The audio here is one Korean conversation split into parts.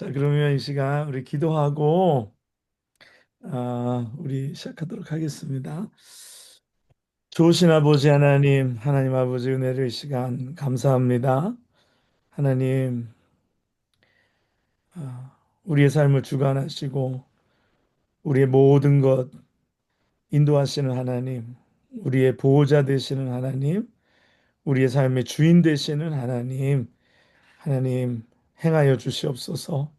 자, 그러면 이 시간 우리 기도하고 우리 시작하도록 하겠습니다. 좋으신 아버지 하나님, 하나님 아버지 은혜를 이 시간 감사합니다. 하나님, 우리의 삶을 주관하시고 우리의 모든 것 인도하시는 하나님, 우리의 보호자 되시는 하나님, 우리의 삶의 주인 되시는 하나님, 하나님 행하여 주시옵소서.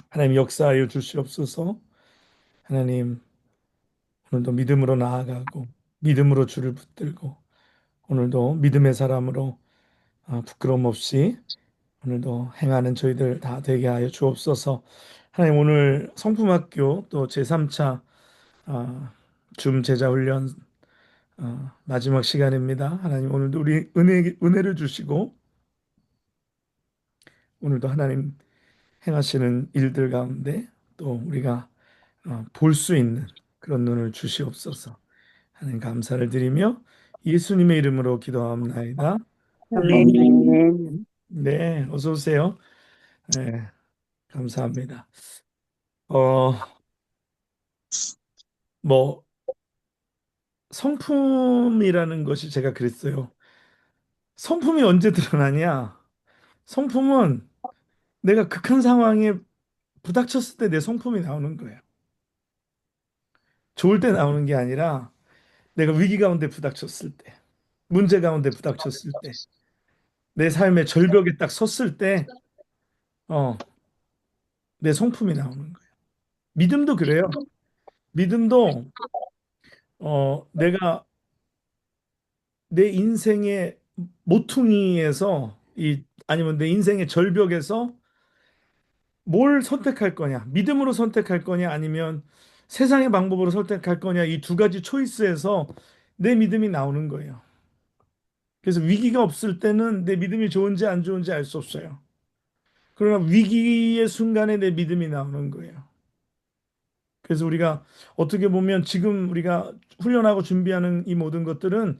하나님 역사하여 주시옵소서. 하나님 오늘도 믿음으로 나아가고 믿음으로 주를 붙들고 오늘도 믿음의 사람으로 부끄러움 없이 오늘도 행하는 저희들 다 되게 하여 주옵소서. 하나님 오늘 성품학교 또 제3차 줌 제자 훈련 마지막 시간입니다. 하나님 오늘도 우리 은혜를 주시고 오늘도 하나님 행하시는 일들 가운데 또 우리가 볼 수 있는 그런 눈을 주시옵소서. 하나님 감사를 드리며 예수님의 이름으로 기도하옵나이다. 아멘. 아멘. 네, 어서 오세요. 네, 감사합니다. 어, 뭐 성품이라는 것이 제가 그랬어요. 성품이 언제 드러나냐? 성품은 내가 극한 상황에 부닥쳤을 때 내 성품이 나오는 거예요. 좋을 때 나오는 게 아니라 내가 위기 가운데 부닥쳤을 때, 문제 가운데 부닥쳤을 때, 내 삶의 절벽에 딱 섰을 때, 어, 내 성품이 나오는 거예요. 믿음도 그래요. 믿음도 내가 내 인생의 모퉁이에서 아니면 내 인생의 절벽에서 뭘 선택할 거냐? 믿음으로 선택할 거냐? 아니면 세상의 방법으로 선택할 거냐? 이 두 가지 초이스에서 내 믿음이 나오는 거예요. 그래서 위기가 없을 때는 내 믿음이 좋은지 안 좋은지 알 수 없어요. 그러나 위기의 순간에 내 믿음이 나오는 거예요. 그래서 우리가 어떻게 보면 지금 우리가 훈련하고 준비하는 이 모든 것들은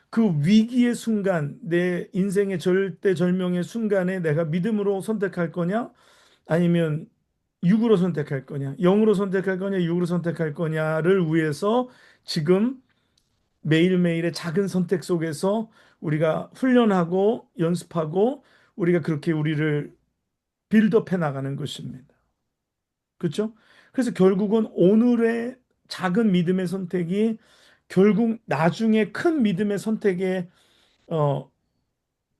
그 위기의 순간, 내 인생의 절대절명의 순간에 내가 믿음으로 선택할 거냐, 아니면 육으로 선택할 거냐, 영으로 선택할 거냐, 육으로 선택할 거냐를 위해서 지금 매일매일의 작은 선택 속에서 우리가 훈련하고 연습하고 우리가 그렇게 우리를 빌드업해 나가는 것입니다. 그렇죠? 그래서 결국은 오늘의 작은 믿음의 선택이 결국 나중에 큰 믿음의 선택의 어,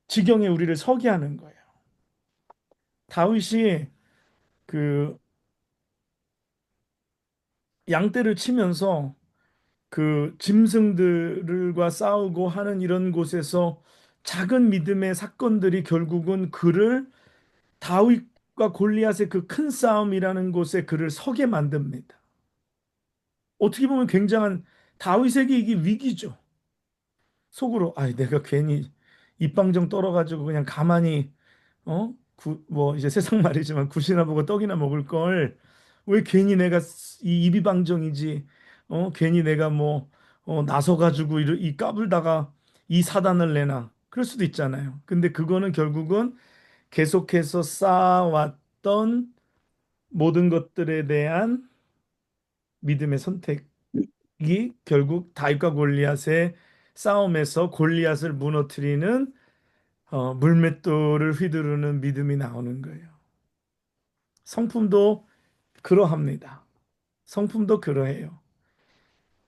지경에 우리를 서게 하는 거예요. 다윗이 그 양떼를 치면서 그 짐승들과 싸우고 하는 이런 곳에서 작은 믿음의 사건들이 결국은 그를 다윗과 골리앗의 그 큰 싸움이라는 곳에 그를 서게 만듭니다. 어떻게 보면 굉장한 다윗에게 이게 위기죠. 속으로 내가 괜히 입방정 떨어가지고 그냥 가만히 뭐 이제 세상 말이지만 굿이나 보고 떡이나 먹을 걸 왜 괜히 내가 이 입이방정이지 괜히 내가 뭐 나서가지고 이 까불다가 이 사단을 내나 그럴 수도 있잖아요. 근데 그거는 결국은 계속해서 쌓아왔던 모든 것들에 대한 믿음의 선택이 결국 다윗과 골리앗의 싸움에서 골리앗을 무너뜨리는 물맷돌을 휘두르는 믿음이 나오는 거예요. 성품도 그러합니다. 성품도 그러해요.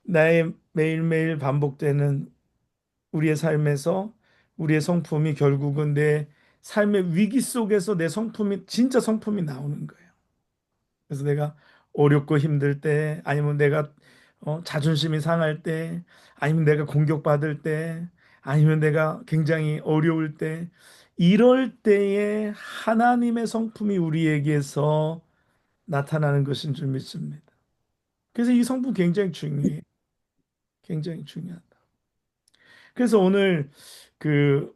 나의 매일매일 반복되는 우리의 삶에서 우리의 성품이 결국은 내 삶의 위기 속에서 내 성품이 진짜 성품이 나오는 거예요. 그래서 내가 어렵고 힘들 때, 아니면 내가 자존심이 상할 때, 아니면 내가 공격받을 때, 아니면 내가 굉장히 어려울 때, 이럴 때에 하나님의 성품이 우리에게서 나타나는 것인 줄 믿습니다. 그래서 이 성품 굉장히 중요해요. 굉장히 중요하다. 그래서 오늘 그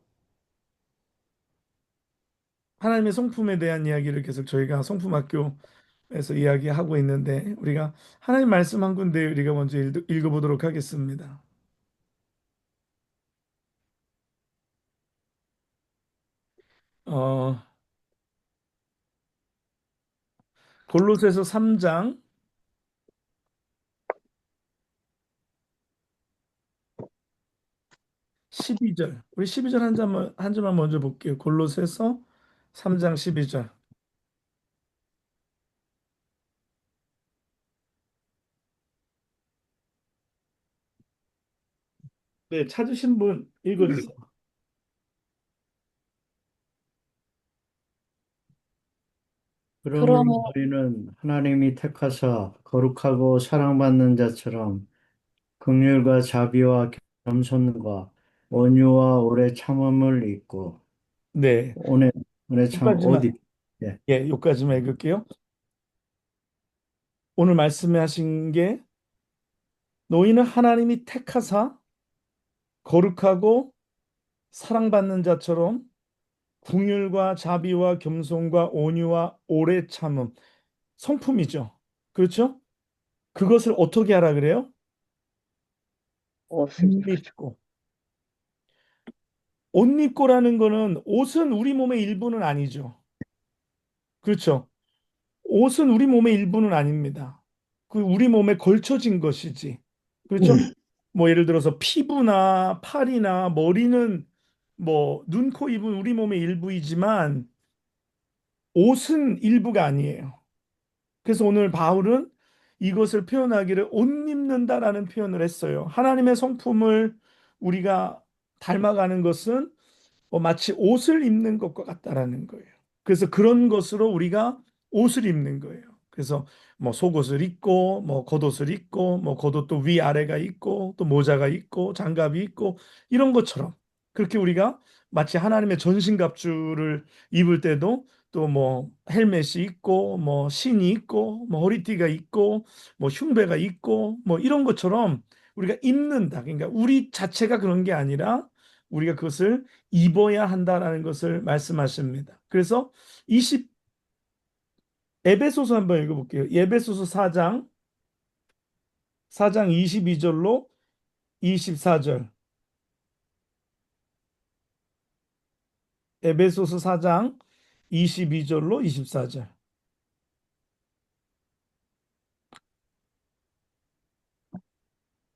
하나님의 성품에 대한 이야기를 계속 저희가 성품학교에서 이야기하고 있는데 우리가 하나님 말씀 한 군데 우리가 먼저 읽어보도록 하겠습니다. 어, 골로새서 3장 12절. 우리 12절 한 절만 먼저 볼게요. 골로새서 3장 12절. 네, 찾으신 분 읽어주세요. 그러므로 그러므로 우리는 하나님이 택하사 거룩하고 사랑받는 자처럼 긍휼과 자비와 겸손과 온유와 오래 참음을 입고 네, 오래 참 여기까지만, 어디 예. 여기까지만 읽을게요. 오늘 말씀하신 게 너희는 하나님이 택하사 거룩하고 사랑받는 자처럼 궁율과 자비와 겸손과 온유와 오래 참음 성품이죠. 그렇죠? 그것을 어떻게 하라 그래요? 옷을 옷 입으라. 입고. 옷 입고라는 거는 옷은 우리 몸의 일부는 아니죠. 그렇죠? 옷은 우리 몸의 일부는 아닙니다. 그 우리 몸에 걸쳐진 것이지. 그렇죠? 뭐 예를 들어서 피부나 팔이나 머리는 뭐 눈, 코, 입은 우리 몸의 일부이지만 옷은 일부가 아니에요. 그래서 오늘 바울은 이것을 표현하기를 옷 입는다라는 표현을 했어요. 하나님의 성품을 우리가 닮아가는 것은 마치 옷을 입는 것과 같다라는 거예요. 그래서 그런 것으로 우리가 옷을 입는 거예요. 그래서 뭐 속옷을 입고 뭐 겉옷을 입고 뭐 겉옷도 위아래가 있고 또 모자가 있고 장갑이 있고 이런 것처럼 그렇게 우리가 마치 하나님의 전신갑주를 입을 때도 또 뭐 헬멧이 있고 뭐 신이 있고 뭐 허리띠가 있고 뭐 흉배가 있고 뭐 이런 것처럼 우리가 입는다. 그러니까 우리 자체가 그런 게 아니라 우리가 그것을 입어야 한다라는 것을 말씀하십니다. 그래서 20 에베소서 한번 읽어볼게요. 에베소서 4장 22절로 24절. 에베소서 4장 22절로 24절.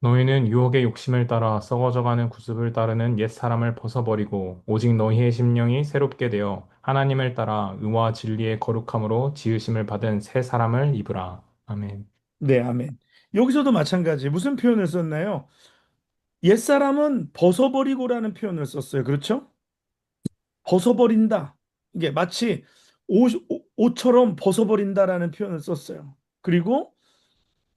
너희는 유혹의 욕심을 따라 썩어져가는 구습을 따르는 옛 사람을 벗어버리고 오직 너희의 심령이 새롭게 되어 하나님을 따라 의와 진리의 거룩함으로 지으심을 받은 새 사람을 입으라. 아멘. 네, 아멘. 여기서도 마찬가지. 무슨 표현을 썼나요? 옛사람은 벗어버리고라는 표현을 썼어요. 그렇죠? 벗어버린다. 이게 마치 옷처럼 벗어버린다라는 표현을 썼어요. 그리고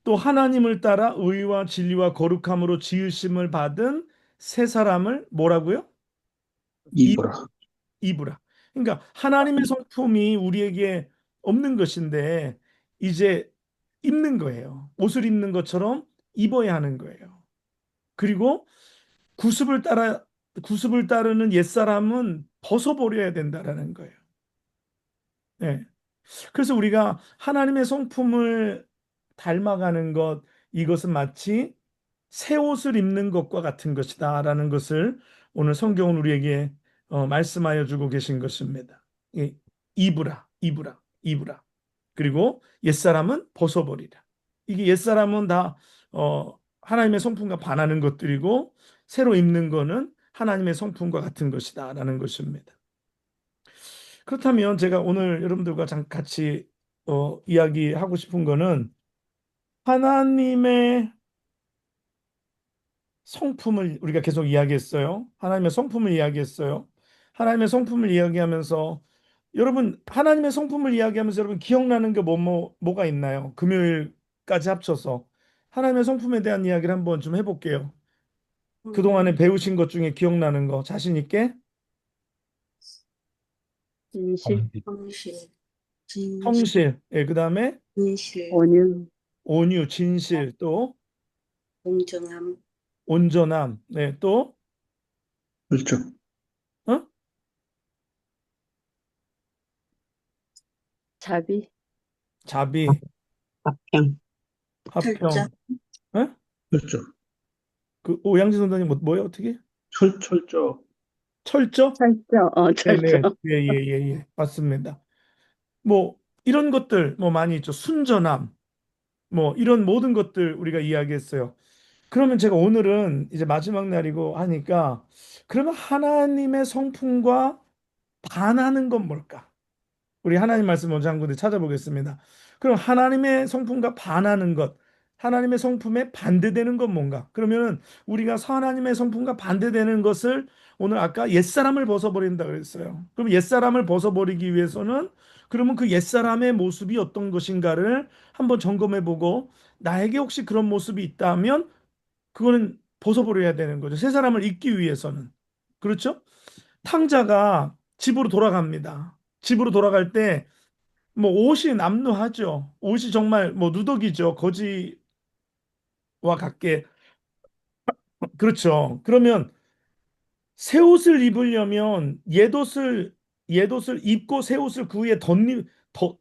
또 하나님을 따라 의와 진리와 거룩함으로 지으심을 받은 새 사람을 뭐라고요? 입, 입으라. 입으라. 그러니까 하나님의 성품이 우리에게 없는 것인데 이제 입는 거예요. 옷을 입는 것처럼 입어야 하는 거예요. 그리고 구습을 따라 구습을 따르는 옛사람은 벗어버려야 된다라는 거예요. 네. 그래서 우리가 하나님의 성품을 닮아가는 것, 이것은 마치 새 옷을 입는 것과 같은 것이다라는 것을 오늘 성경은 우리에게 말씀하여 주고 계신 것입니다. 이, 입으라, 입으라, 입으라. 그리고 옛사람은 벗어버리라. 이게 옛사람은 다 하나님의 성품과 반하는 것들이고 새로 입는 거는 하나님의 성품과 같은 것이다라는 것입니다. 그렇다면 제가 오늘 여러분들과 같이 이야기하고 싶은 거는 하나님의 성품을 우리가 계속 이야기했어요. 하나님의 성품을 이야기했어요. 하나님의 성품을 이야기하면서 여러분 하나님의 성품을 이야기하면서 여러분 기억나는 게 뭐가 있나요? 금요일까지 합쳐서 하나님의 성품에 대한 이야기를 한번 좀 해볼게요. 그동안에 배우신 것 중에 기억나는 거 자신 있게 진실, 아멘. 성실, 진실, 성실, 예, 그다음에 진실, 온유, 온유, 진실, 또 공정함, 온전함, 네, 또 그렇죠. 어? 자비, 자비, 합평. 철저, 화평, 어? 그렇죠. 그 오양진 선생님 뭐요 어떻게? 철저. 철저? 철저, 네네, 철저. 예, 예, 예, 예, 맞습니다. 뭐 이런 것들 뭐 많이 있죠. 순전함, 뭐 이런 모든 것들 우리가 이야기했어요. 그러면 제가 오늘은 이제 마지막 날이고 하니까 그러면 하나님의 성품과 반하는 건 뭘까? 우리 하나님 말씀 먼저 한 군데 찾아보겠습니다. 그럼 하나님의 성품과 반하는 것, 하나님의 성품에 반대되는 건 뭔가? 그러면은 우리가 하나님의 성품과 반대되는 것을 오늘 아까 옛사람을 벗어버린다 그랬어요. 그럼 옛사람을 벗어버리기 위해서는 그러면 그 옛사람의 모습이 어떤 것인가를 한번 점검해보고 나에게 혹시 그런 모습이 있다면 그거는 벗어버려야 되는 거죠. 새 사람을 잊기 위해서는. 그렇죠? 탕자가 집으로 돌아갑니다. 집으로 돌아갈 때 뭐 옷이 남루하죠. 옷이 정말 뭐 누더기죠. 거지와 같게. 그렇죠. 그러면 새 옷을 입으려면 옛옷을 입고 새 옷을 그 위에 더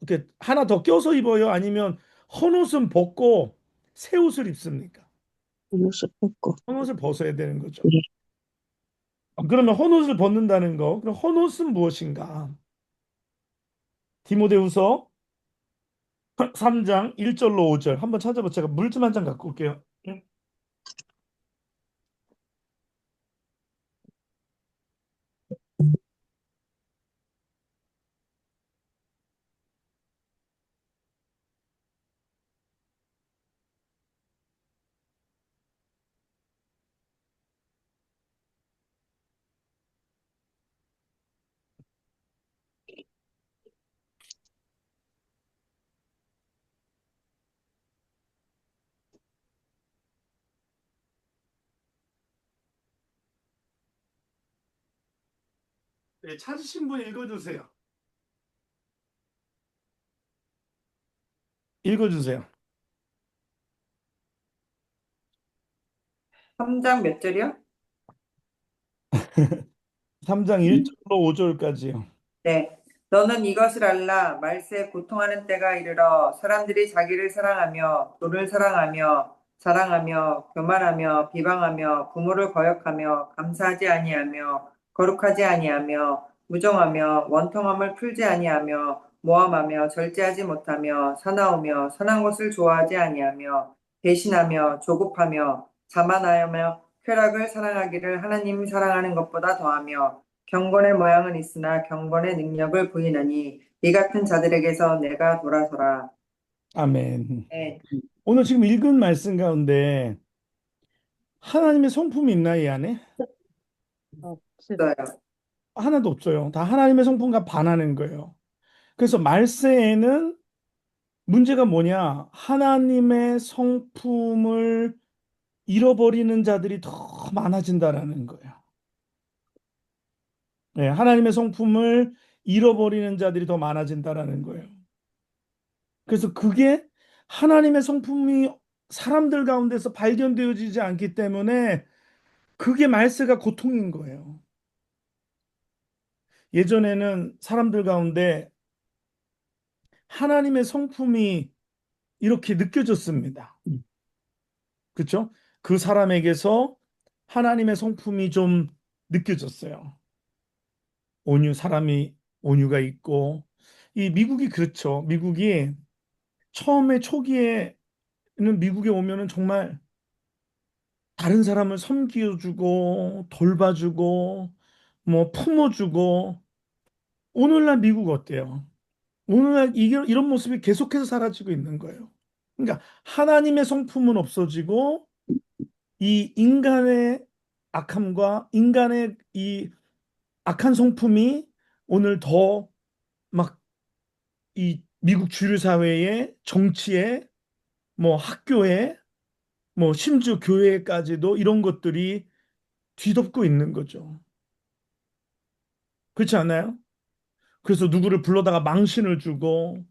이렇게 하나 더 껴서 입어요. 아니면 헌 옷은 벗고 새 옷을 입습니까? 옷을 벗고. 헌 옷을 벗어야 되는 거죠. 네. 그러면 헌 옷을 벗는다는 거. 그럼 헌 옷은 무엇인가? 디모데후서 3장 1절로 5절 한번 찾아봐. 제가 물 좀 한 잔 갖고 올게요. 네, 찾으신 분 읽어주세요. 읽어주세요. 3장 몇 절이요? 3장 1절로 5절까지요. 네. 너는 이것을 알라. 말세에 고통하는 때가 이르러 사람들이 자기를 사랑하며 돈을 사랑하며 자랑하며 교만하며 비방하며 부모를 거역하며 감사하지 아니하며 거룩하지 아니하며 무정하며 원통함을 풀지 아니하며 모함하며 절제하지 못하며 사나우며 선한 것을 좋아하지 아니하며 배신하며 조급하며 자만하며 쾌락을 사랑하기를 하나님이 사랑하는 것보다 더하며 경건의 모양은 있으나 경건의 능력을 부인하니 이 같은 자들에게서 내가 돌아서라. 아멘. 네, 오늘 지금 읽은 말씀 가운데 하나님의 성품이 있나 이 안에? 없어요. 하나도 없어요. 다 하나님의 성품과 반하는 거예요. 그래서 말세에는 문제가 뭐냐? 하나님의 성품을 잃어버리는 자들이 더 많아진다라는 거예요. 네, 하나님의 성품을 잃어버리는 자들이 더 많아진다라는 거예요. 그래서 그게 하나님의 성품이 사람들 가운데서 발견되어지지 않기 때문에 그게 말세가 고통인 거예요. 예전에는 사람들 가운데 하나님의 성품이 이렇게 느껴졌습니다. 그렇죠? 그 사람에게서 하나님의 성품이 좀 느껴졌어요. 사람이 온유가 있고 이 미국이 그렇죠. 미국이 처음에 초기에는 미국에 오면은 정말 다른 사람을 섬겨주고 돌봐주고 뭐 품어주고 오늘날 미국 어때요? 오늘날 이런 모습이 계속해서 사라지고 있는 거예요. 그러니까 하나님의 성품은 없어지고 이 인간의 악함과 인간의 이 악한 성품이 오늘 더 막 이 미국 주류 사회의 정치에 뭐 학교에 뭐 심지어 교회까지도 이런 것들이 뒤덮고 있는 거죠. 그렇지 않아요? 그래서 누구를 불러다가 망신을 주고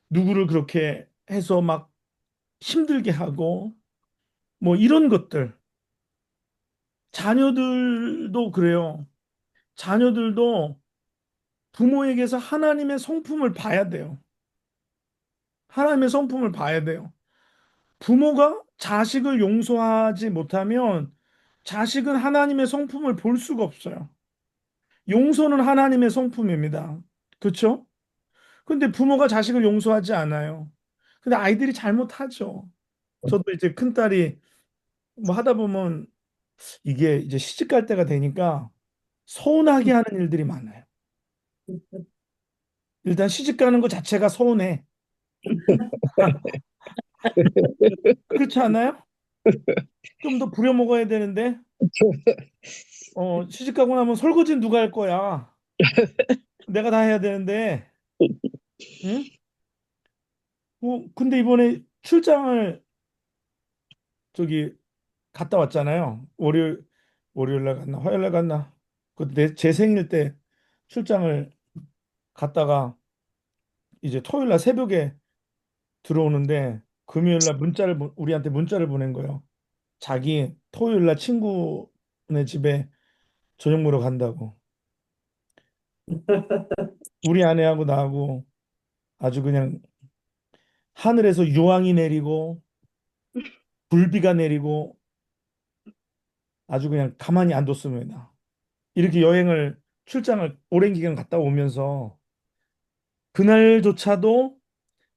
누구를 그렇게 해서 막 힘들게 하고 뭐 이런 것들. 자녀들도 그래요. 자녀들도 부모에게서 하나님의 성품을 봐야 돼요. 하나님의 성품을 봐야 돼요. 부모가 자식을 용서하지 못하면 자식은 하나님의 성품을 볼 수가 없어요. 용서는 하나님의 성품입니다. 그렇죠? 근데 부모가 자식을 용서하지 않아요. 근데 아이들이 잘못하죠. 저도 이제 큰딸이 뭐 하다 보면 이게 이제 시집 갈 때가 되니까 서운하게 하는 일들이 많아요. 일단 시집 가는 것 자체가 서운해. 그렇지 않아요? 좀 더 부려먹어야 되는데, 시집 가고 나면 설거지는 누가 할 거야? 내가 다 해야 되는데, 응? 근데 이번에 출장을 저기 갔다 왔잖아요. 월요일 날 갔나, 화요일 날 갔나? 제 생일 때 출장을 갔다가 이제 토요일 날 새벽에 들어오는데 금요일 날 우리한테 문자를 보낸 거예요. 자기 토요일 날 친구네 집에 저녁 먹으러 간다고. 우리 아내하고 나하고 아주 그냥 하늘에서 유황이 내리고 불비가 내리고 아주 그냥 가만히 안 뒀습니다. 이렇게 출장을 오랜 기간 갔다 오면서 그날조차도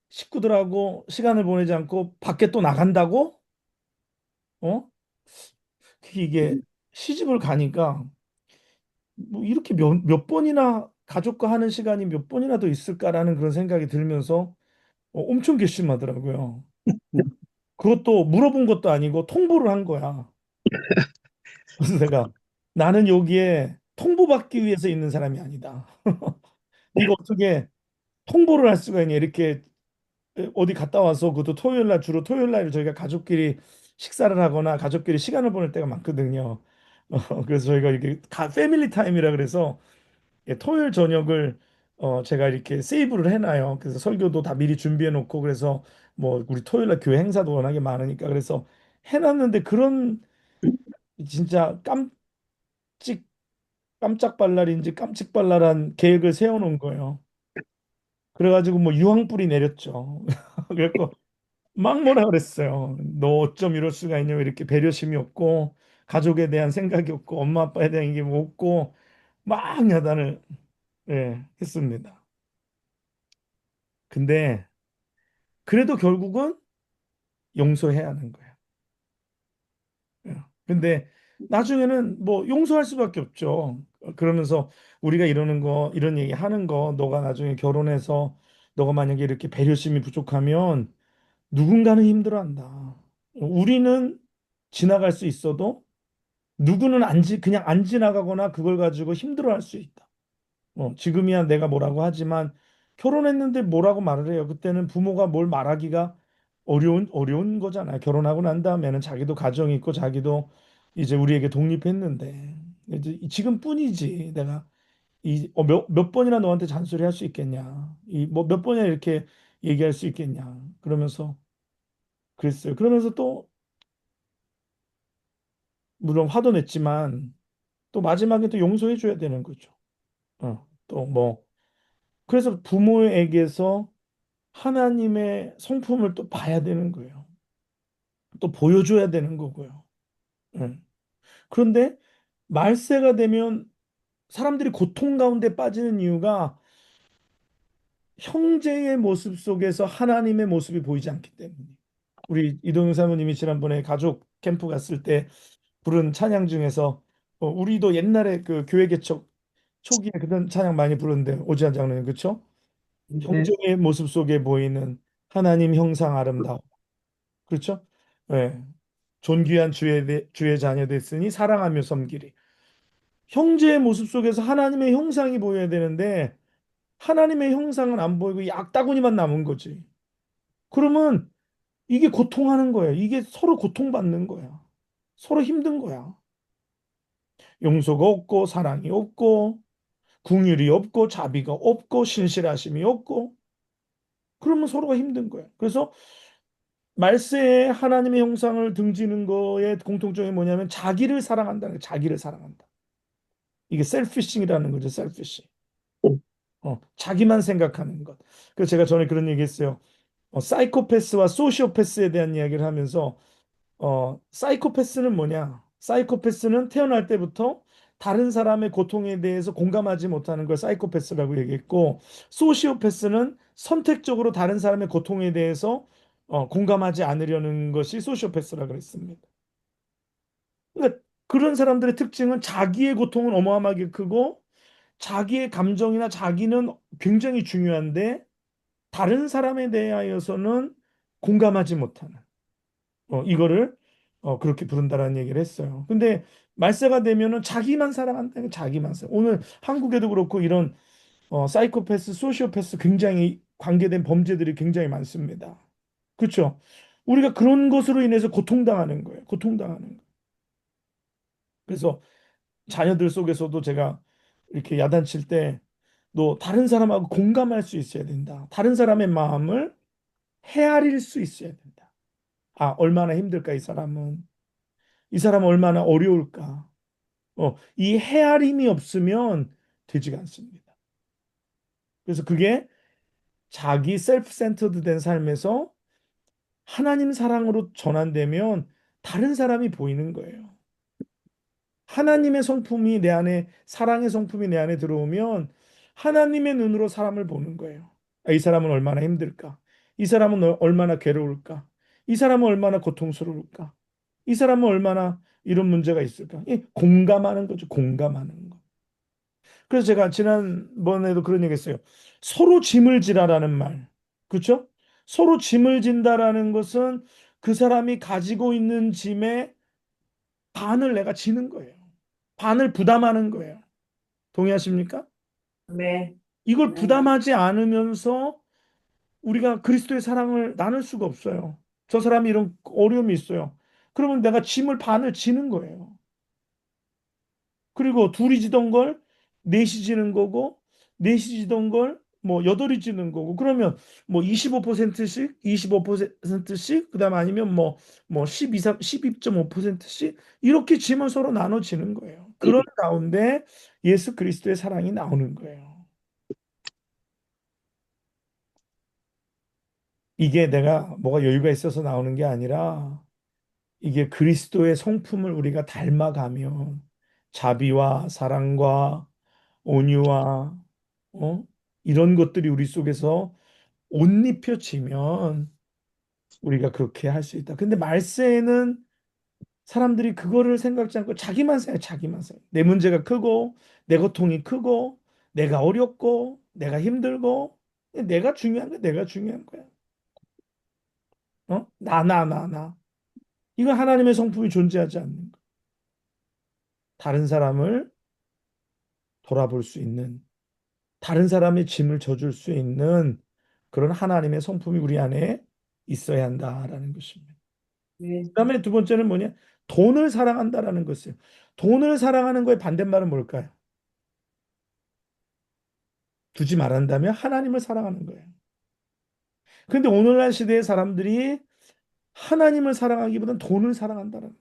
식구들하고 시간을 보내지 않고 밖에 또 나간다고? 어? 이게 시집을 가니까 뭐 이렇게 몇 번이나 가족과 하는 시간이 몇 번이나 더 있을까라는 그런 생각이 들면서 엄청 괘씸하더라고요. 그것도 물어본 것도 아니고 통보를 한 거야. 그래서 내가 나는 여기에 통보받기 위해서 있는 사람이 아니다. 네가 어떻게 통보를 할 수가 있냐? 이렇게 어디 갔다 와서 그것도 토요일 날 주로 토요일 날 저희가 가족끼리 식사를 하거나 가족끼리 시간을 보낼 때가 많거든요. 그래서 저희가 이렇게 패밀리 타임이라 그래서 토요일 저녁을 제가 이렇게 세이브를 해놔요. 그래서 설교도 다 미리 준비해 놓고 그래서 뭐 우리 토요일 날 교회 행사도 워낙에 많으니까 그래서 해놨는데 그런 진짜 깜짝발랄인지 깜찍발랄한 계획을 세워놓은 거예요. 그래가지고 뭐 유황불이 내렸죠. 그래서 막 뭐라 그랬어요. 너 어쩜 이럴 수가 있냐? 왜 이렇게 배려심이 없고 가족에 대한 생각이 없고 엄마 아빠에 대한 게 뭐 없고 막 야단을 했습니다. 근데 그래도 결국은 용서해야 하는 거예요. 근데 나중에는 뭐 용서할 수밖에 없죠. 그러면서 우리가 이러는 거, 이런 얘기 하는 거, 너가 나중에 결혼해서 너가 만약에 이렇게 배려심이 부족하면 누군가는 힘들어한다. 우리는 지나갈 수 있어도 누구는 그냥 안 지나가거나 그걸 가지고 힘들어할 수 있다. 지금이야 내가 뭐라고 하지만 결혼했는데 뭐라고 말을 해요. 그때는 부모가 뭘 말하기가 어려운 거잖아요. 결혼하고 난 다음에는 자기도 가정이 있고 자기도 이제 우리에게 독립했는데 이제 지금뿐이지 내가 몇 번이나 너한테 잔소리 할 수 있겠냐. 뭐 몇 번이나 이렇게 얘기할 수 있겠냐. 그러면서 그랬어요. 그러면서 또 물론 화도 냈지만 또 마지막에 또 용서해 줘야 되는 거죠. 또 뭐 그래서 부모에게서 하나님의 성품을 또 봐야 되는 거예요. 또 보여줘야 되는 거고요. 예. 그런데 말세가 되면 사람들이 고통 가운데 빠지는 이유가 형제의 모습 속에서 하나님의 모습이 보이지 않기 때문에. 우리 이동영 사모님이 지난번에 가족 캠프 갔을 때 부른 찬양 중에서 우리도 옛날에 그 교회 개척 초기에 그런 찬양 많이 부르는데 오지환 장로님 그렇죠? 네. 형제의 모습 속에 보이는 하나님 형상 아름다움. 그렇죠? 예. 존귀한 주의 자녀 됐으니 사랑하며 섬기리. 형제의 모습 속에서 하나님의 형상이 보여야 되는데 하나님의 형상은 안 보이고 약다구니만 남은 거지. 그러면 이게 고통하는 거예요. 이게 서로 고통받는 거야. 서로 힘든 거야. 용서가 없고 사랑이 없고 긍휼이 없고 자비가 없고 신실하심이 없고 그러면 서로가 힘든 거예요. 그래서 말세에 하나님의 형상을 등지는 거의 공통점이 뭐냐면 자기를 사랑한다는 거예요. 자기를 사랑한다. 이게 셀피싱이라는 거죠. 셀피싱. 자기만 생각하는 것. 그래서 제가 전에 그런 얘기 했어요. 사이코패스와 소시오패스에 대한 이야기를 하면서 사이코패스는 뭐냐? 사이코패스는 태어날 때부터 다른 사람의 고통에 대해서 공감하지 못하는 걸 사이코패스라고 얘기했고, 소시오패스는 선택적으로 다른 사람의 고통에 대해서 공감하지 않으려는 것이 소시오패스라고 그랬습니다. 그러니까 그런 사람들의 특징은 자기의 고통은 어마어마하게 크고 자기의 감정이나 자기는 굉장히 중요한데 다른 사람에 대하여서는 공감하지 못하는 이거를 그렇게 부른다라는 얘기를 했어요. 근데 말세가 되면은 자기만 사랑한다는 게 자기만 사랑. 오늘 한국에도 그렇고 이런 사이코패스, 소시오패스 굉장히 관계된 범죄들이 굉장히 많습니다. 그렇죠? 우리가 그런 것으로 인해서 고통당하는 거예요. 고통당하는 거. 그래서 자녀들 속에서도 제가 이렇게 야단칠 때 너 다른 사람하고 공감할 수 있어야 된다. 다른 사람의 마음을 헤아릴 수 있어야 된다. 아, 얼마나 힘들까, 이 사람은. 이 사람은 얼마나 어려울까. 이 헤아림이 없으면 되지가 않습니다. 그래서 그게 자기 셀프 센터드 된 삶에서 하나님 사랑으로 전환되면 다른 사람이 보이는 거예요. 하나님의 성품이 내 안에, 사랑의 성품이 내 안에 들어오면 하나님의 눈으로 사람을 보는 거예요. 아, 이 사람은 얼마나 힘들까? 이 사람은 얼마나 괴로울까? 이 사람은 얼마나 고통스러울까? 이 사람은 얼마나 이런 문제가 있을까? 공감하는 거죠. 공감하는 거. 그래서 제가 지난번에도 그런 얘기 했어요. 서로 짐을 지라라는 말. 그렇죠? 서로 짐을 진다라는 것은 그 사람이 가지고 있는 짐의 반을 내가 지는 거예요. 반을 부담하는 거예요. 동의하십니까? 아멘. 이걸 네. 부담하지 않으면서 우리가 그리스도의 사랑을 나눌 수가 없어요. 저 사람이 이런 어려움이 있어요. 그러면 내가 짐을 반을 지는 거예요. 그리고 둘이 지던 걸 넷이 지는 거고, 넷이 지던 걸 뭐 여덟이 지는 거고, 그러면 뭐 25%씩, 25%씩, 그다음 아니면 뭐 12, 12.5%씩 이렇게 짐을 서로 나눠지는 거예요. 그런 가운데 예수 그리스도의 사랑이 나오는 거예요. 이게 내가 뭐가 여유가 있어서 나오는 게 아니라 이게 그리스도의 성품을 우리가 닮아가면 자비와 사랑과 온유와 이런 것들이 우리 속에서 옷 입혀지면 우리가 그렇게 할 수 있다. 근데 말세에는 사람들이 그거를 생각지 않고 자기만 생각, 자기만 생각. 내 문제가 크고 내 고통이 크고 내가 어렵고 내가 힘들고 내가 중요한 거야. 내가 중요한 거야. 나. 이건 하나님의 성품이 존재하지 않는 거. 다른 사람을 돌아볼 수 있는, 다른 사람의 짐을 져줄 수 있는 그런 하나님의 성품이 우리 안에 있어야 한다라는 것입니다. 네. 그다음에 두 번째는 뭐냐? 돈을 사랑한다라는 것이에요. 돈을 사랑하는 거의 반대말은 뭘까요? 두지 말한다면 하나님을 사랑하는 거예요. 근데 오늘날 시대의 사람들이 하나님을 사랑하기보다는 돈을 사랑한다는 거.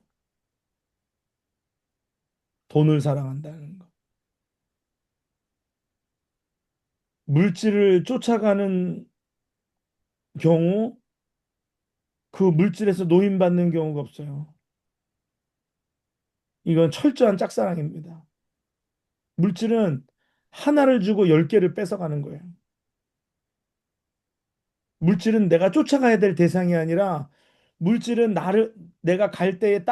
돈을 사랑한다는 거. 물질을 쫓아가는 경우 그 물질에서 노임받는 경우가 없어요. 이건 철저한 짝사랑입니다. 물질은 하나를 주고 열 개를 뺏어가는 거예요. 물질은 내가 쫓아가야 될 대상이 아니라 물질은 내가 갈 때에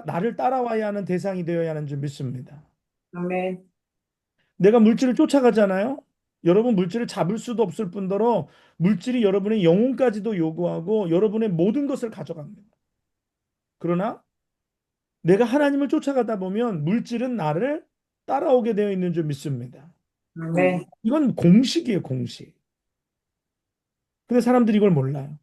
나를 따라와야 하는 대상이 되어야 하는 줄 믿습니다. 아멘. 내가 물질을 쫓아가잖아요. 여러분 물질을 잡을 수도 없을 뿐더러 물질이 여러분의 영혼까지도 요구하고 여러분의 모든 것을 가져갑니다. 그러나 내가 하나님을 쫓아가다 보면 물질은 나를 따라오게 되어 있는 줄 믿습니다. 아멘. 이건 공식이에요, 공식. 근데 사람들이 이걸 몰라요.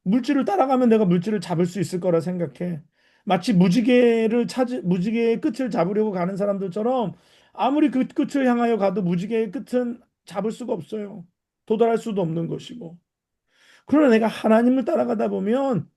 물질을 따라가면 내가 물질을 잡을 수 있을 거라 생각해. 마치 무지개의 끝을 잡으려고 가는 사람들처럼 아무리 그 끝을 향하여 가도 무지개의 끝은 잡을 수가 없어요. 도달할 수도 없는 것이고. 그러나 내가 하나님을 따라가다 보면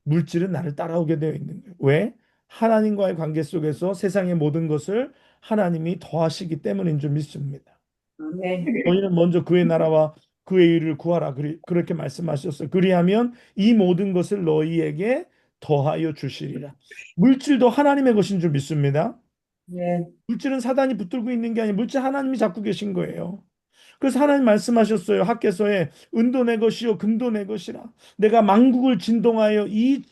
물질은 나를 따라오게 되어 있는 거예요. 왜? 하나님과의 관계 속에서 세상의 모든 것을 하나님이 더하시기 때문인 줄 믿습니다. 아멘. 너희는 먼저 그의 나라와 그의 의를 구하라. 그렇게 말씀하셨어요. 그리하면 이 모든 것을 너희에게 더하여 주시리라. 물질도 하나님의 것인 줄 믿습니다. 네. 물질은 사단이 붙들고 있는 게 아니라 물질 하나님이 잡고 계신 거예요. 그래서 하나님 말씀하셨어요. 학개서에 은도 내 것이요 금도 내 것이라. 내가 만국을 진동하여 이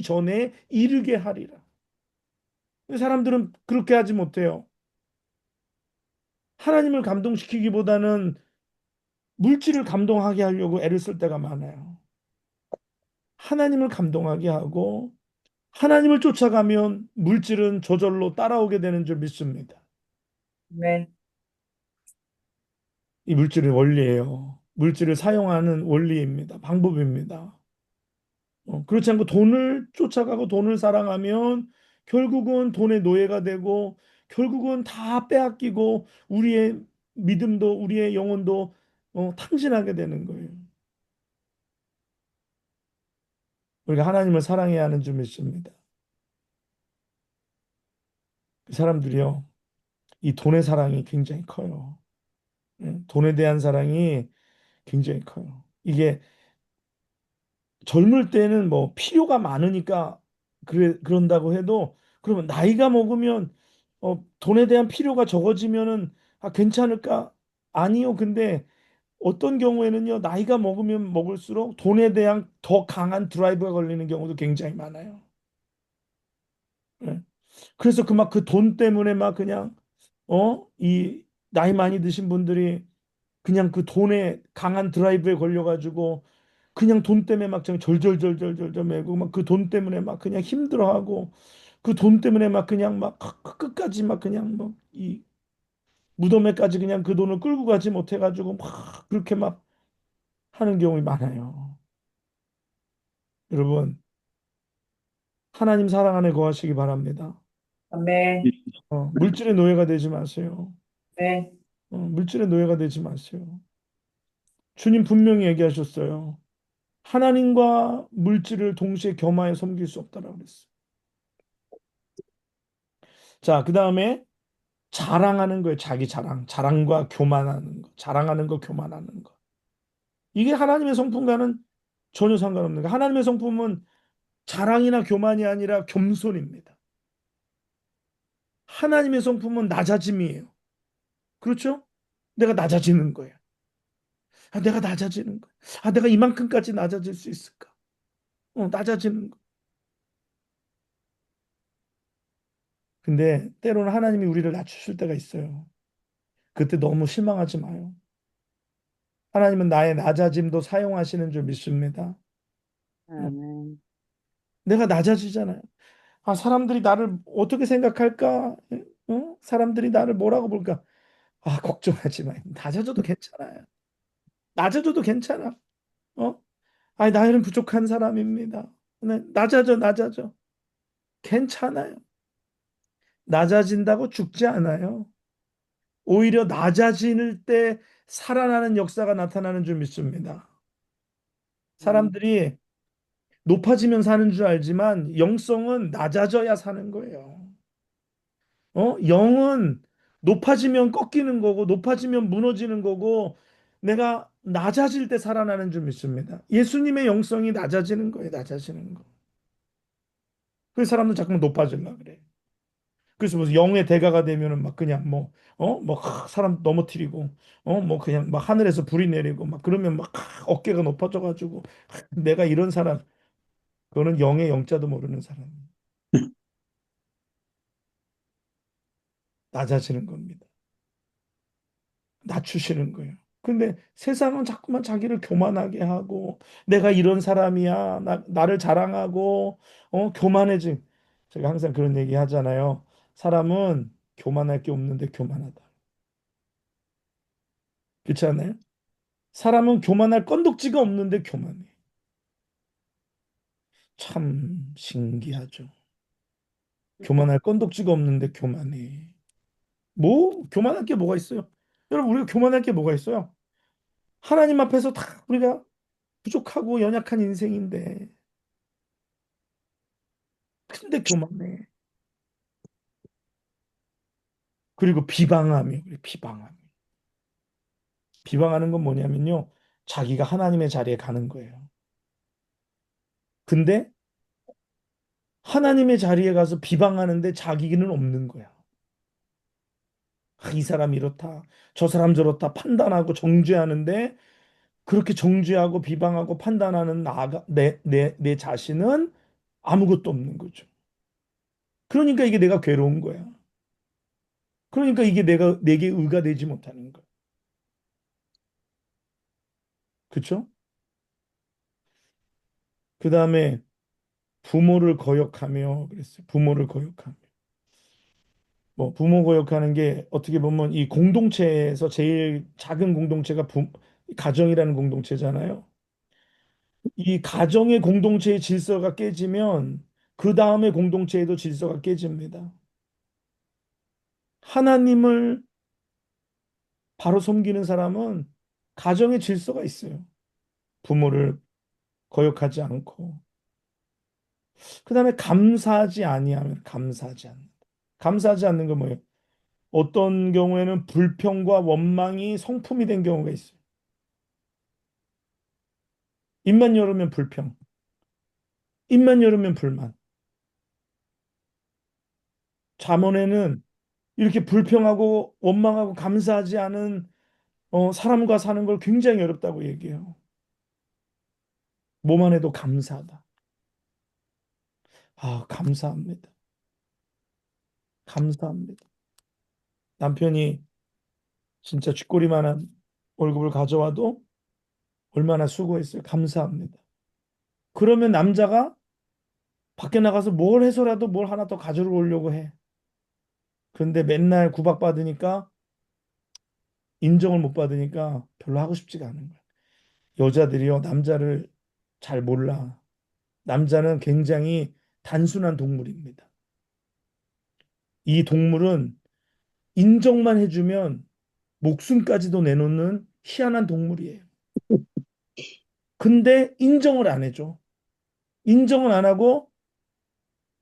전에 이르게 하리라. 근데 사람들은 그렇게 하지 못해요. 하나님을 감동시키기보다는 물질을 감동하게 하려고 애를 쓸 때가 많아요. 하나님을 감동하게 하고 하나님을 쫓아가면 물질은 저절로 따라오게 되는 줄 믿습니다. 네. 이 물질은 원리예요. 물질을 사용하는 원리입니다. 방법입니다. 그렇지 않고 돈을 쫓아가고 돈을 사랑하면 결국은 돈의 노예가 되고 결국은 다 빼앗기고 우리의 믿음도 우리의 영혼도 탕진하게 되는 거예요. 우리가 하나님을 사랑해야 하는 줄 믿습니다. 그 사람들이요, 이 돈의 사랑이 굉장히 커요. 돈에 대한 사랑이 굉장히 커요. 이게 젊을 때는 뭐 필요가 많으니까 그런다고 해도 그러면 나이가 먹으면 돈에 대한 필요가 적어지면은 괜찮을까? 아니요. 근데 어떤 경우에는요, 나이가 먹으면 먹을수록 돈에 대한 더 강한 드라이브가 걸리는 경우도 굉장히 많아요. 예. 그래서 그 돈 때문에 막 그냥 이 나이 많이 드신 분들이 그냥 그 돈에 강한 드라이브에 걸려가지고 그냥 돈 때문에 막 절절절절절절 매고 막 그 돈 때문에 막 그냥 힘들어하고 그 돈 때문에 막 그냥 막 끝까지 막 그냥 뭐 이 무덤에까지 그냥 그 돈을 끌고 가지 못해가지고 막 그렇게 막 하는 경우가 많아요. 여러분, 하나님 사랑 안에 거하시기 바랍니다. 아멘. 물질의 노예가 되지 마세요. 네. 물질의 노예가 되지 마세요. 주님 분명히 얘기하셨어요. 하나님과 물질을 동시에 겸하여 섬길 수 없다라고 그랬어요. 자, 그 다음에 자랑하는 거예요. 자기 자랑. 자랑과 교만하는 거. 자랑하는 거, 교만하는 거. 이게 하나님의 성품과는 전혀 상관없는 거. 하나님의 성품은 자랑이나 교만이 아니라 겸손입니다. 하나님의 성품은 낮아짐이에요. 그렇죠? 내가 낮아지는 거예요. 내가 낮아지는 거예요. 내가 이만큼까지 낮아질 수 있을까? 낮아지는 거. 근데 때로는 하나님이 우리를 낮추실 때가 있어요. 그때 너무 실망하지 마요. 하나님은 나의 낮아짐도 사용하시는 줄 믿습니다. 어, 아멘. 내가 낮아지잖아요. 사람들이 나를 어떻게 생각할까? 사람들이 나를 뭐라고 볼까? 걱정하지 마요. 낮아져도 괜찮아요. 낮아져도 괜찮아. 어? 나이는 부족한 사람입니다. 네, 낮아져. 괜찮아요. 낮아진다고 죽지 않아요. 오히려 낮아질 때 살아나는 역사가 나타나는 줄 믿습니다. 사람들이 높아지면 사는 줄 알지만 영성은 낮아져야 사는 거예요. 영은 높아지면 꺾이는 거고 높아지면 무너지는 거고 내가 낮아질 때 살아나는 줄 믿습니다. 예수님의 영성이 낮아지는 거예요. 낮아지는 거. 그 사람들 자꾸 높아지려고 그래. 그래서 무슨 영의 대가가 되면은 막 그냥 사람 넘어뜨리고 뭐 그냥 막 하늘에서 불이 내리고 막 그러면 막 어깨가 높아져 가지고 내가 이런 사람. 그거는 영의 영자도 모르는 사람. 낮아지는 겁니다. 낮추시는 거예요. 근데 세상은 자꾸만 자기를 교만하게 하고 내가 이런 사람이야. 나를 자랑하고 교만해진. 제가 항상 그런 얘기 하잖아요. 사람은 교만할 게 없는데 교만하다. 그렇지 않아요? 사람은 교만할 건덕지가 없는데 교만해. 참 신기하죠. 교만할 건덕지가 없는데 교만해. 뭐 교만할 게 뭐가 있어요? 여러분 우리가 교만할 게 뭐가 있어요? 하나님 앞에서 다 우리가 부족하고 연약한 인생인데 근데 교만해. 그리고 비방하며 그래, 비방하며. 비방하는 건 뭐냐면요. 자기가 하나님의 자리에 가는 거예요. 근데 하나님의 자리에 가서 비방하는데 자기는 없는 거야. 아, 이 사람 이렇다, 저 사람 저렇다 판단하고 정죄하는데, 그렇게 정죄하고 비방하고 판단하는 내 자신은 아무것도 없는 거죠. 그러니까 이게 내가 괴로운 거야. 그러니까 이게 내게 의가 되지 못하는 거야. 그쵸? 그 다음에 부모를 거역하며 그랬어요. 부모를 거역하며. 뭐 부모 거역하는 게 어떻게 보면 이 공동체에서 제일 작은 공동체가 가정이라는 공동체잖아요. 이 가정의 공동체의 질서가 깨지면 그 다음에 공동체에도 질서가 깨집니다. 하나님을 바로 섬기는 사람은 가정의 질서가 있어요. 부모를 거역하지 않고. 그다음에 감사하지 아니하면 감사하지 않는다. 감사하지 않는 건 뭐예요? 어떤 경우에는 불평과 원망이 성품이 된 경우가 있어요. 입만 열으면 불평, 입만 열으면 불만. 잠언에는 이렇게 불평하고 원망하고 감사하지 않은 사람과 사는 걸 굉장히 어렵다고 얘기해요. 뭐만 해도 감사하다. 아, 감사합니다. 감사합니다. 남편이 진짜 쥐꼬리만한 월급을 가져와도 얼마나 수고했어요. 감사합니다. 그러면 남자가 밖에 나가서 뭘 해서라도 뭘 하나 더 가져러 오려고 해. 그런데 맨날 구박받으니까, 인정을 못 받으니까 별로 하고 싶지가 않은 거야. 여자들이요, 남자를 잘 몰라. 남자는 굉장히 단순한 동물입니다. 이 동물은 인정만 해주면 목숨까지도 내놓는 희한한 동물이에요. 근데 인정을 안 해줘. 인정을 안 하고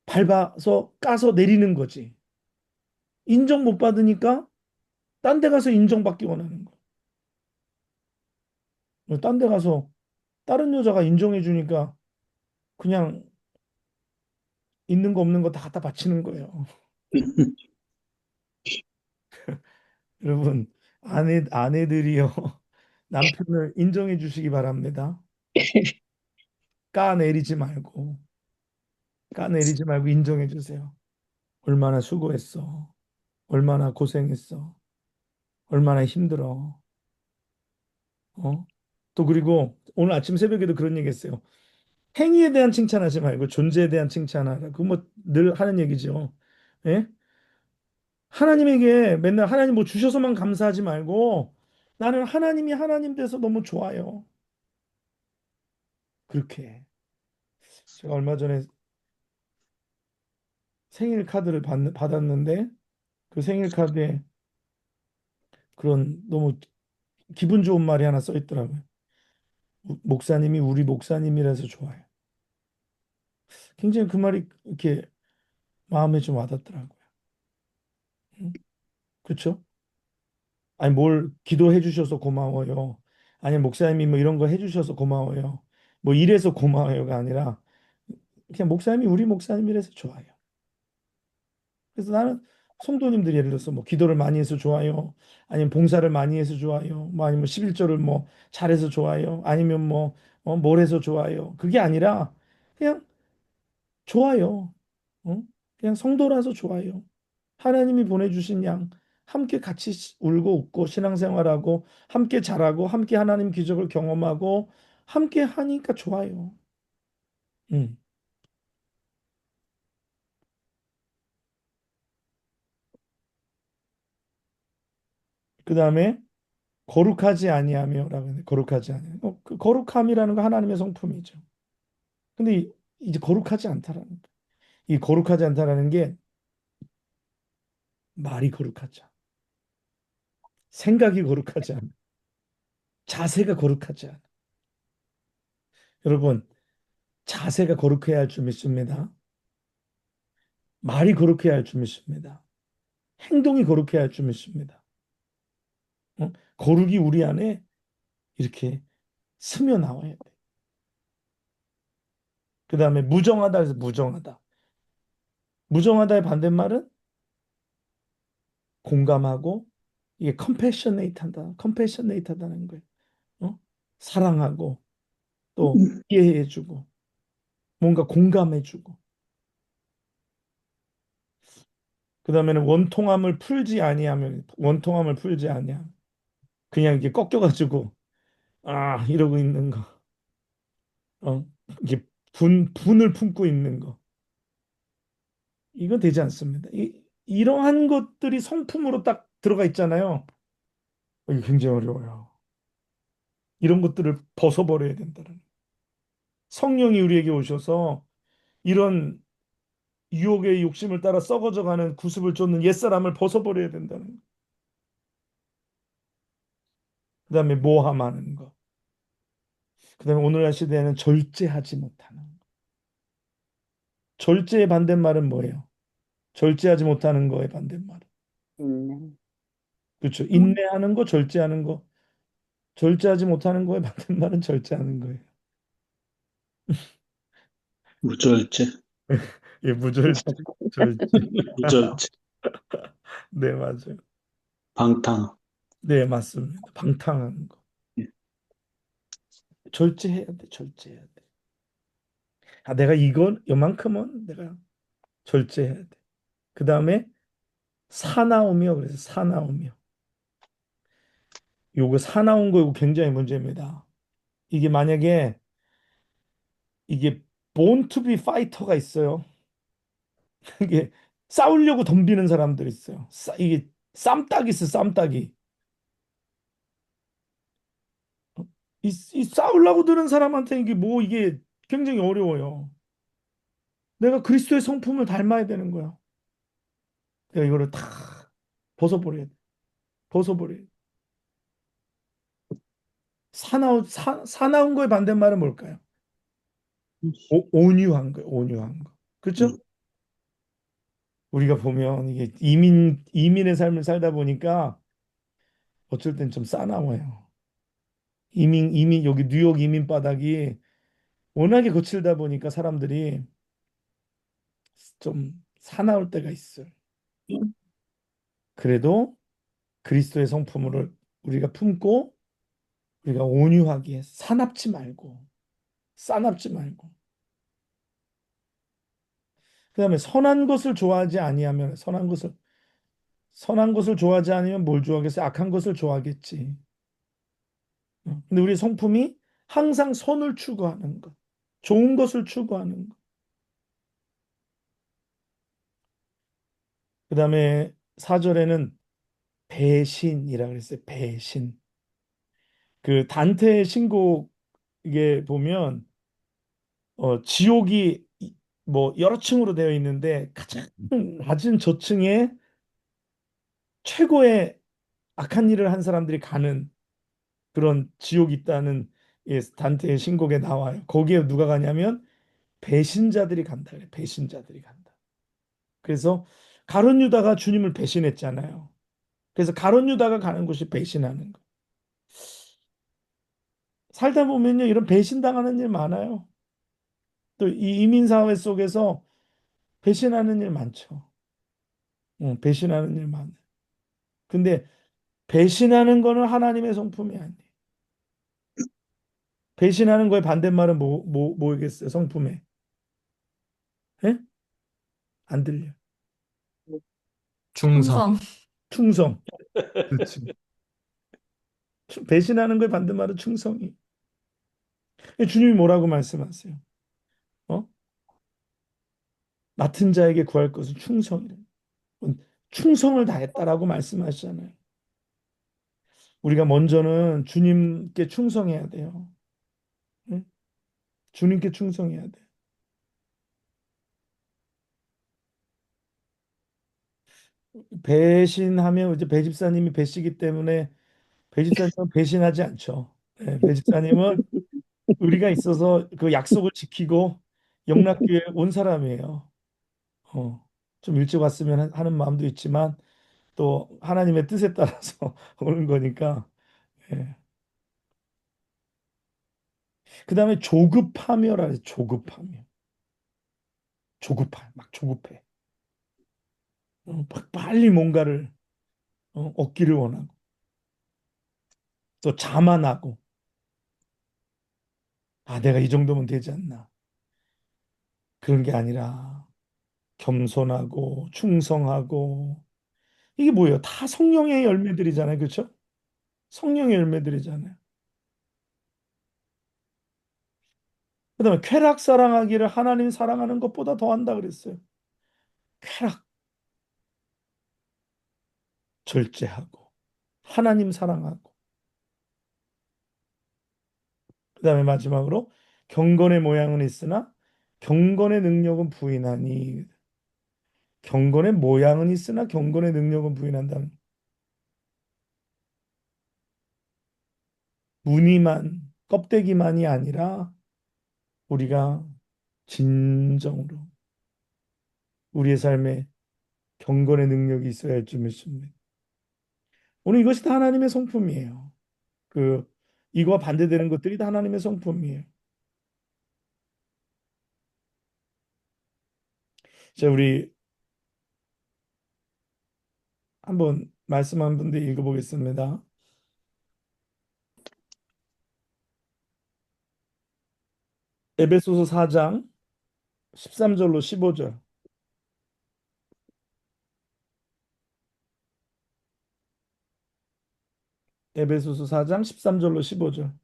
밟아서 까서 내리는 거지. 인정 못 받으니까 딴 데 가서 인정받기 원하는 거야. 딴 데 가서 다른 여자가 인정해 주니까 그냥 있는 거 없는 거 다 갖다 바치는 거예요. 여러분, 아내들이요. 남편을 인정해 주시기 바랍니다. 까내리지 말고, 까내리지 말고 인정해 주세요. 얼마나 수고했어. 얼마나 고생했어. 얼마나 힘들어. 어? 또 그리고 오늘 아침 새벽에도 그런 얘기 했어요. 행위에 대한 칭찬하지 말고 존재에 대한 칭찬하라. 그거 뭐 늘 하는 얘기죠. 예? 하나님에게 맨날 하나님 뭐 주셔서만 감사하지 말고 나는 하나님이 하나님 돼서 너무 좋아요. 그렇게 해. 제가 얼마 전에 생일 카드를 받았는데 그 생일 카드에 그런 너무 기분 좋은 말이 하나 써 있더라고요. 목사님이 우리 목사님이라서 좋아요. 굉장히 그 말이 이렇게 마음에 좀 와닿더라고요. 응? 그렇죠? 아니 뭘 기도해 주셔서 고마워요. 아니 목사님이 뭐 이런 거 해 주셔서 고마워요. 뭐 이래서 고마워요가 아니라 그냥 목사님이 우리 목사님이라서 좋아요. 그래서 나는 성도님들이 예를 들어서 뭐 기도를 많이 해서 좋아요. 아니면 봉사를 많이 해서 좋아요. 뭐 아니면 11조를 뭐 잘해서 좋아요. 아니면 뭐 뭘 해서 좋아요. 그게 아니라 그냥 좋아요. 어? 그냥 성도라서 좋아요. 하나님이 보내주신 양 함께 같이 울고 웃고 신앙생활하고 함께 자라고 함께 하나님 기적을 경험하고 함께 하니까 좋아요. 음. 그다음에 거룩하지 아니하며라고 하는데 거룩하지 아니하며 그 거룩함이라는 거 하나님의 성품이죠. 근데 이제 거룩하지 않다라는 거. 이 거룩하지 않다라는 게 말이 거룩하지 않아. 생각이 거룩하지 않아. 자세가 거룩하지 않아. 여러분, 자세가 거룩해야 할 줄 믿습니다. 말이 거룩해야 할 줄 믿습니다. 행동이 거룩해야 할 줄 믿습니다. 거룩이 우리 안에 이렇게 스며 나와야 돼. 그 다음에 무정하다 해서 무정하다. 무정하다의 반대말은 공감하고 이게 컴패셔네이트하다는 거예요. 어? 사랑하고 또 이해해주고 뭔가 공감해주고 그다음에는 원통함을 풀지 아니하면 그냥 이게 꺾여가지고 이러고 있는 거, 이게 분을 품고 있는 거 이건 되지 않습니다. 이러한 것들이 성품으로 딱 들어가 있잖아요. 이게 굉장히 어려워요. 이런 것들을 벗어버려야 된다는. 성령이 우리에게 오셔서 이런 유혹의 욕심을 따라 썩어져가는 구습을 쫓는 옛사람을 벗어버려야 된다는. 그다음에 모함하는 거. 그다음에 오늘날 시대에는 절제하지 못하는 거. 절제의 반대말은 뭐예요? 절제하지 못하는 거의 반대말은. 그렇죠. 인내하는 거, 절제하는 거. 절제하지 못하는 거의 반대말은 절제하는 거예요. 무절제, 예, 무절제, 절제. 무절제, 네, 맞아요. 방탕. 네, 맞습니다. 방탕한 거. 예. 절제해야 돼, 절제해야 돼. 내가 이건 요만큼은 내가 절제해야 돼. 그 다음에 사나우며, 그래서 사나우며. 요거 사나운 거 이거 굉장히 문제입니다. 이게 만약에 이게 born to be fighter가 있어요. 이게 싸우려고 덤비는 사람들이 있어요. 이게 쌈딱이 있어, 쌈딱이. 이 싸우려고 드는 사람한테 이게 굉장히 어려워요. 내가 그리스도의 성품을 닮아야 되는 거야. 내가 이거를 다 벗어버려야 돼. 벗어버려야 돼. 사나운 거의 반대말은 뭘까요? 온유한 거예요. 온유한 거. 그렇죠? 음, 우리가 보면 이게 이민의 삶을 살다 보니까 어쩔 땐 좀 싸나워요. 여기 뉴욕 이민 바닥이 워낙에 거칠다 보니까 사람들이 좀 사나울 때가 있어요. 그래도 그리스도의 성품을 우리가 품고 우리가 온유하게 사납지 말고 싸납지 말고 그다음에 선한 것을 좋아하지 않으면 뭘 좋아하겠어요? 악한 것을 좋아하겠지. 근데 우리 성품이 항상 선을 추구하는 것, 좋은 것을 추구하는 것. 그다음에 4절에는 배신이라 그랬어요. 배신. 그 단테의 신곡에 보면 지옥이 뭐 여러 층으로 되어 있는데 가장 낮은 저층에 최고의 악한 일을 한 사람들이 가는 그런 지옥이 있다는 단테의 신곡에 나와요. 거기에 누가 가냐면 배신자들이 간다. 그래. 배신자들이 간다. 그래서 가룟 유다가 주님을 배신했잖아요. 그래서 가룟 유다가 가는 곳이 배신하는 거. 살다 보면요, 이런 배신당하는 일 많아요. 또 이 이민 사회 속에서 배신하는 일 많죠. 배신하는 일 많아요. 근데 배신하는 거는 하나님의 성품이 아니에요. 배신하는 거의 반대말은 뭐겠어요? 성품에. 예? 안 들려. 충성. 충성. 그렇지. 배신하는 거의 반대말은 충성이. 주님이 뭐라고 말씀하세요? 어? 맡은 자에게 구할 것은 충성이래. 충성을 다했다라고 말씀하시잖아요. 우리가 먼저는 주님께 충성해야 돼요. 예? 주님께 충성해야 돼. 배신하면 이제 배집사님이 배시기 때문에 배집사님은 배신하지 않죠. 배집사님은 의리가 있어서 그 약속을 지키고 영락교회 온 사람이에요. 좀 일찍 왔으면 하는 마음도 있지만 또 하나님의 뜻에 따라서 오는 거니까. 예. 그다음에 조급하며라 그래서 조급하며. 막 조급해. 막 빨리 뭔가를 얻기를 원하고 또 자만하고 내가 이 정도면 되지 않나. 그런 게 아니라 겸손하고 충성하고 이게 뭐예요? 다 성령의 열매들이잖아요. 그렇죠? 성령의 열매들이잖아요. 그다음에 쾌락 사랑하기를 하나님 사랑하는 것보다 더한다 그랬어요. 쾌락 절제하고 하나님 사랑하고 그다음에 마지막으로 경건의 모양은 있으나 경건의 능력은 부인하니 경건의 모양은 있으나 경건의 능력은 부인한다는 무늬만 껍데기만이 아니라 우리가 진정으로 우리의 삶에 경건의 능력이 있어야 할 줄 믿습니다. 오늘 이것이 다 하나님의 성품이에요. 그 이거와 반대되는 것들이 다 하나님의 성품이에요. 자, 우리 한번 말씀 한 군데 읽어보겠습니다. 에베소서 4장 13절로 15절. 에베소서 4장 13절로 15절.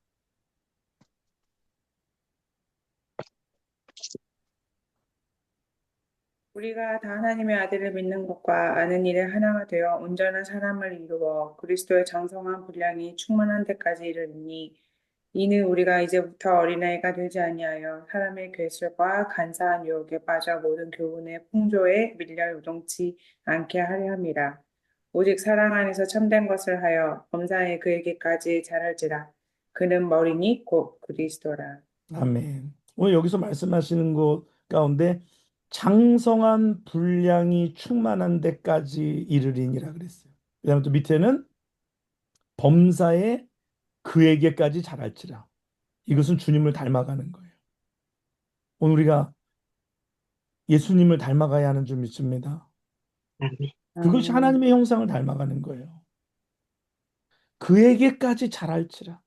우리가 다 하나님의 아들을 믿는 것과 아는 일에 하나가 되어 온전한 사람을 이루어 그리스도의 장성한 분량이 충만한 데까지 이르니 이는 우리가 이제부터 어린아이가 되지 아니하여 사람의 괴술과 간사한 유혹에 빠져 모든 교훈의 풍조에 밀려 요동치 않게 하려 함이라. 오직 사랑 안에서 참된 것을 하여 범사에 그에게까지 자랄지라. 그는 머리니 곧 그리스도라. 아멘. 오늘 여기서 말씀하시는 것 가운데 장성한 분량이 충만한 데까지 이르리니라 그랬어요. 그다음에 또 밑에는 범사에 그에게까지 자랄지라. 이것은 주님을 닮아가는 거예요. 오늘 우리가 예수님을 닮아가야 하는 줄 믿습니다. 아멘. 그것이 하나님의 형상을 닮아가는 거예요. 그에게까지 자랄지라.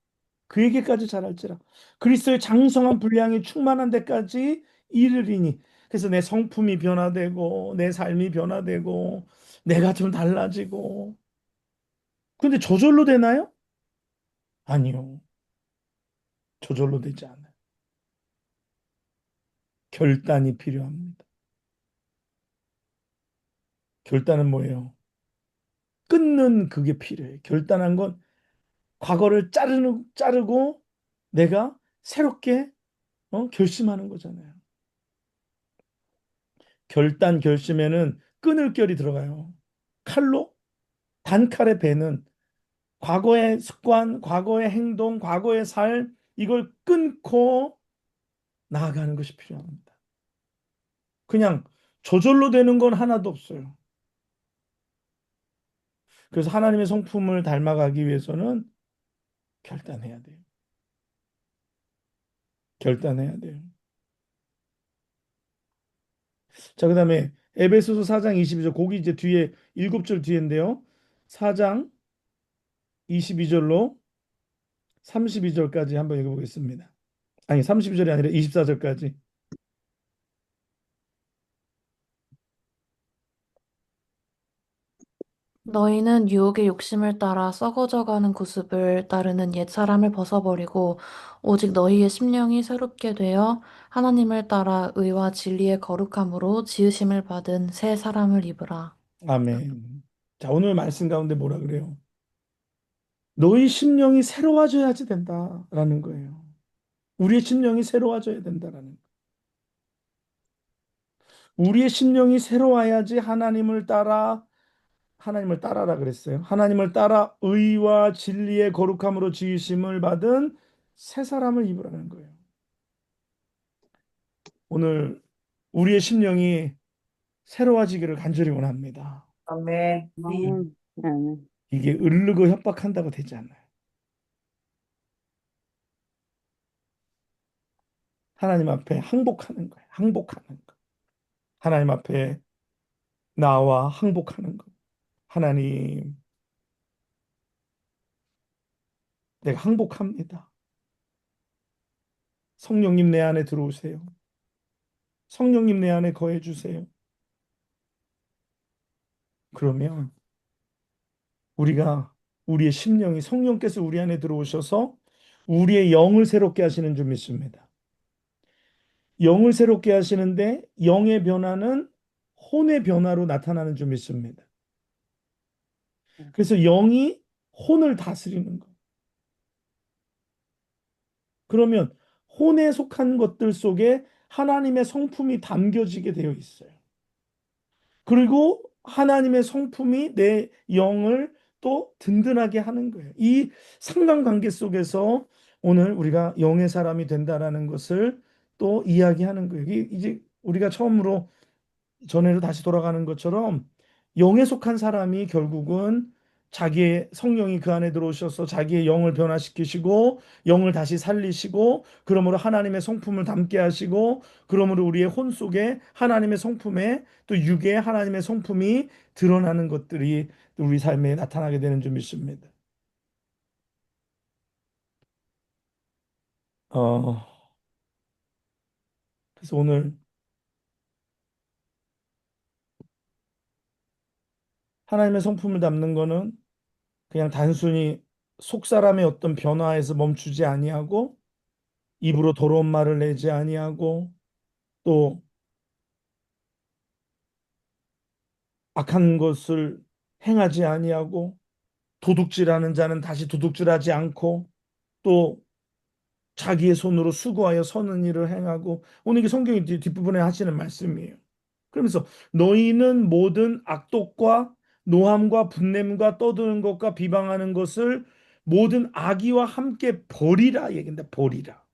그에게까지 자랄지라. 그리스도의 장성한 분량이 충만한 데까지 이르리니. 그래서 내 성품이 변화되고 내 삶이 변화되고 내가 좀 달라지고. 근데 저절로 되나요? 아니요. 저절로 되지 않아요. 결단이 필요합니다. 결단은 뭐예요? 끊는 그게 필요해요. 결단한 건 과거를 자르고 내가 새롭게 결심하는 거잖아요. 결심에는 끊을 결이 들어가요. 칼로 단칼에 베는 과거의 습관, 과거의 행동, 과거의 삶 이걸 끊고 나아가는 것이 필요합니다. 그냥 저절로 되는 건 하나도 없어요. 그래서 하나님의 성품을 닮아가기 위해서는 결단해야 돼요. 결단해야 돼요. 자, 그다음에 에베소서 4장 22절 거기 이제 뒤에 7절 뒤인데요. 4장 22절로 32절까지 한번 읽어보겠습니다. 아니 32절이 아니라 24절까지. 너희는 유혹의 욕심을 따라 썩어져가는 구습을 따르는 옛 사람을 벗어버리고 오직 너희의 심령이 새롭게 되어 하나님을 따라 의와 진리의 거룩함으로 지으심을 받은 새 사람을 입으라. 아멘. 자, 오늘 말씀 가운데 뭐라 그래요? 너희 심령이 새로워져야지 된다라는 거예요. 우리의 심령이 새로워져야 된다라는 거예요. 우리의 심령이 새로워야지 하나님을 따라라 그랬어요. 하나님을 따라 의와 진리의 거룩함으로 지으심을 받은 새 사람을 입으라는 거예요. 오늘 우리의 심령이 새로워지기를 간절히 원합니다. 아멘. 아멘. 이게 으르고 협박한다고 되지 않아요. 하나님 앞에 항복하는 거예요. 항복하는 거. 하나님 앞에 나와 항복하는 거. 하나님, 내가 항복합니다. 성령님 내 안에 들어오세요. 성령님 내 안에 거해 주세요. 그러면 우리가 우리의 심령이 성령께서 우리 안에 들어오셔서 우리의 영을 새롭게 하시는 줄 믿습니다. 영을 새롭게 하시는데 영의 변화는 혼의 변화로 나타나는 줄 믿습니다. 그래서 영이 혼을 다스리는 거. 그러면 혼에 속한 것들 속에 하나님의 성품이 담겨지게 되어 있어요. 그리고 하나님의 성품이 내 영을 또 든든하게 하는 거예요. 이 상관관계 속에서 오늘 우리가 영의 사람이 된다라는 것을 또 이야기하는 거예요. 이제 우리가 처음으로 전에로 다시 돌아가는 것처럼 영에 속한 사람이 결국은 자기의 성령이 그 안에 들어오셔서 자기의 영을 변화시키시고 영을 다시 살리시고 그러므로 하나님의 성품을 담게 하시고 그러므로 우리의 혼 속에 하나님의 성품에 또 육에 하나님의 성품이 드러나는 것들이 우리 삶에 나타나게 되는 줄 믿습니다. 어, 그래서 오늘 하나님의 성품을 담는 거는 그냥 단순히 속 사람의 어떤 변화에서 멈추지 아니하고 입으로 더러운 말을 내지 아니하고 또 악한 것을 행하지 아니하고 도둑질하는 자는 다시 도둑질하지 않고 또 자기의 손으로 수고하여 선한 일을 행하고 오늘 이게 성경의 뒷부분에 하시는 말씀이에요. 그러면서 너희는 모든 악독과 노함과 분냄과 떠드는 것과 비방하는 것을 모든 악의와 함께 버리라 얘기한다. 버리라.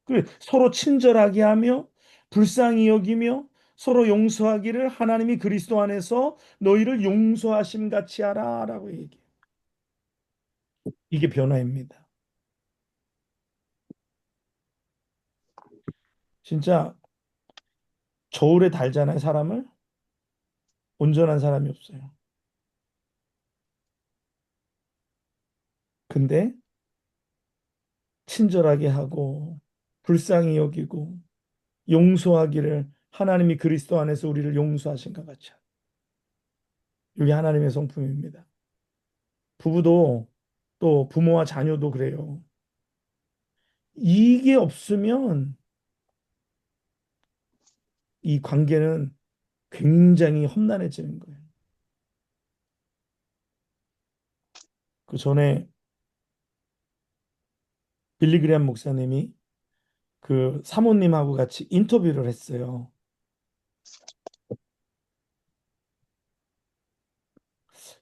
그래, 서로 친절하게 하며 불쌍히 여기며 서로 용서하기를 하나님이 그리스도 안에서 너희를 용서하심 같이 하라라고 얘기해요. 이게 변화입니다. 진짜 저울에 달잖아요, 사람을. 온전한 사람이 없어요. 근데 친절하게 하고 불쌍히 여기고 용서하기를 하나님이 그리스도 안에서 우리를 용서하신 것 같이. 이게 하나님의 성품입니다. 부부도 또 부모와 자녀도 그래요. 이게 없으면 이 관계는 굉장히 험난해지는 거예요. 그 전에 빌리그레암 목사님이 그 사모님하고 같이 인터뷰를 했어요.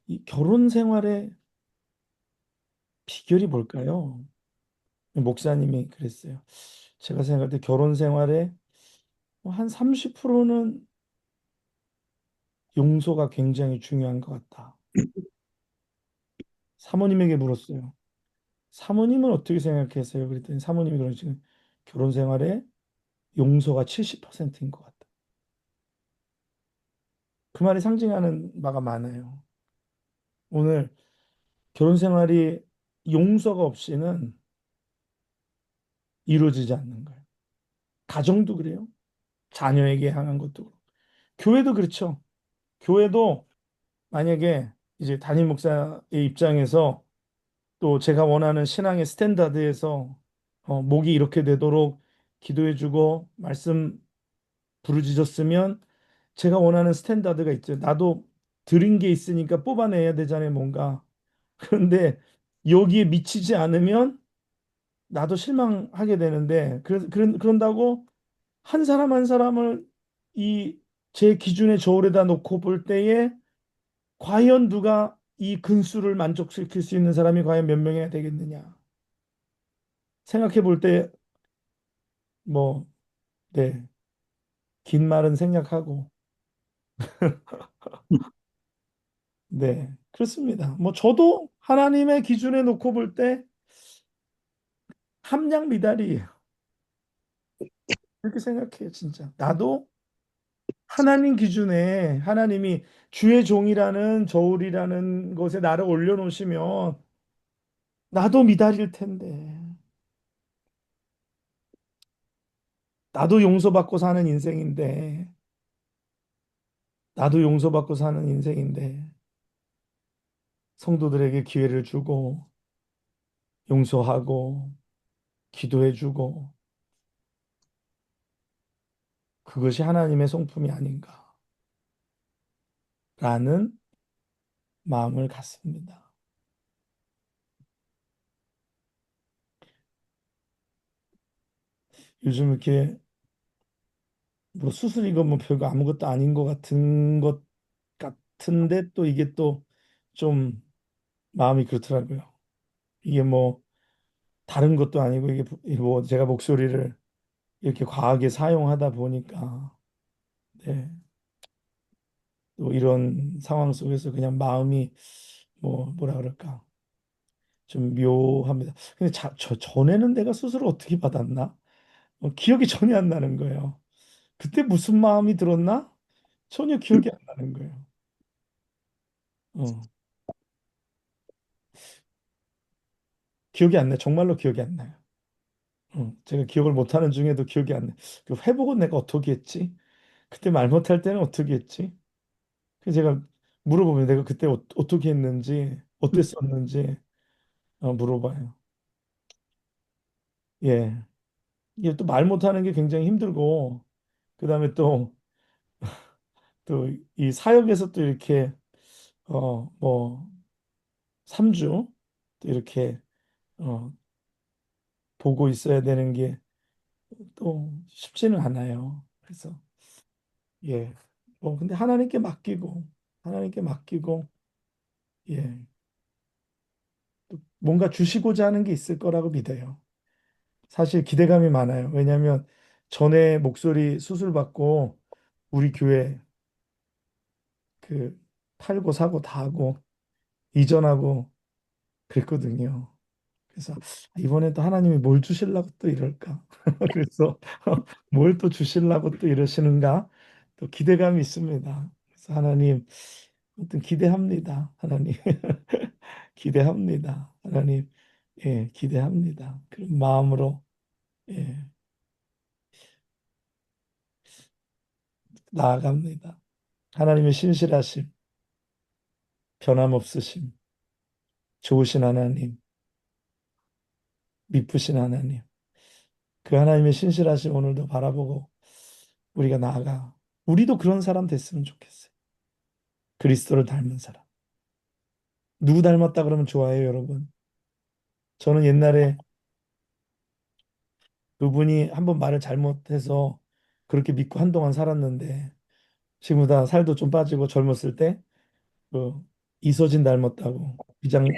이 결혼 생활의 비결이 뭘까요? 목사님이 그랬어요. 제가 생각할 때 결혼 생활에 한 30%는 용서가 굉장히 중요한 것 같다. 사모님에게 물었어요. 사모님은 어떻게 생각하세요? 그랬더니 사모님이 그러시는 결혼 생활에 용서가 70%인 것 같다. 그 말이 상징하는 바가 많아요. 오늘 결혼 생활이 용서가 없이는 이루어지지 않는 거예요. 가정도 그래요. 자녀에게 향한 것도 그렇고. 교회도 그렇죠. 교회도 만약에 이제 담임 목사의 입장에서 또 제가 원하는 신앙의 스탠다드에서 목이 이렇게 되도록 기도해주고 말씀 부르짖었으면 제가 원하는 스탠다드가 있죠. 나도 드린 게 있으니까 뽑아내야 되잖아요, 뭔가. 그런데 여기에 미치지 않으면 나도 실망하게 되는데 그런다고 한 사람 한 사람을 이 제 기준의 저울에다 놓고 볼 때에 과연 누가 이 근수를 만족시킬 수 있는 사람이 과연 몇 명이나 되겠느냐 생각해 볼 때 뭐, 네, 긴 말은 생략하고 네, 그렇습니다. 뭐 저도 하나님의 기준에 놓고 볼 때 함량 미달이에요. 그렇게 생각해요, 진짜. 나도 하나님 기준에 하나님이 주의 종이라는 저울이라는 것에 나를 올려놓으시면 나도 미달일 텐데. 나도 용서받고 사는 인생인데. 나도 용서받고 사는 인생인데. 성도들에게 기회를 주고, 용서하고, 기도해주고, 그것이 하나님의 성품이 아닌가. 라는 마음을 갖습니다. 요즘 이렇게 뭐 수술이고 뭐 별거 아무것도 아닌 것 같은 것 같은데 또 이게 또 좀 마음이 그렇더라고요. 이게 뭐 다른 것도 아니고 이게 뭐 제가 목소리를 이렇게 과하게 사용하다 보니까 네. 또 이런 상황 속에서 그냥 마음이 뭐 뭐라 그럴까 좀 묘합니다. 근데 전에는 내가 수술을 어떻게 받았나? 기억이 전혀 안 나는 거예요. 그때 무슨 마음이 들었나? 전혀 기억이 안 나는 거예요. 어, 기억이 안 나요. 정말로 기억이 안 나요. 제가 기억을 못하는 중에도 기억이 안 나요. 그 회복은 내가 어떻게 했지? 그때 말 못할 때는 어떻게 했지? 그 제가 물어보면 내가 그때 어떻게 했는지, 어땠었는지 물어봐요. 예. 이게 또 말 못하는 게 굉장히 힘들고, 그다음에 또 이 사역에서 또 이렇게 뭐 3주 또 이렇게 어, 보고 있어야 되는 게 또 쉽지는 않아요. 그래서 예. 근데 하나님께 맡기고 예. 또 뭔가 주시고자 하는 게 있을 거라고 믿어요. 사실 기대감이 많아요. 왜냐하면 전에 목소리 수술 받고 우리 교회 그 팔고 사고 다 하고 이전하고 그랬거든요. 그래서 이번에 또 하나님이 뭘 주실라고 또 이럴까? 그래서 뭘 또 주실라고 또 이러시는가? 또 기대감이 있습니다. 그래서 하나님, 아무튼 기대합니다. 하나님, 기대합니다. 하나님, 예, 기대합니다. 그런 마음으로 예, 나아갑니다. 하나님의 신실하심, 변함없으심, 좋으신 하나님, 미쁘신 하나님, 그 하나님의 신실하심 오늘도 바라보고 우리가 나아가 우리도 그런 사람 됐으면 좋겠어요. 그리스도를 닮은 사람. 누구 닮았다 그러면 좋아해요, 여러분. 저는 옛날에 그분이 한번 말을 잘못해서 그렇게 믿고 한동안 살았는데 지금보다 살도 좀 빠지고 젊었을 때 그 이서진 닮았다고 이장홍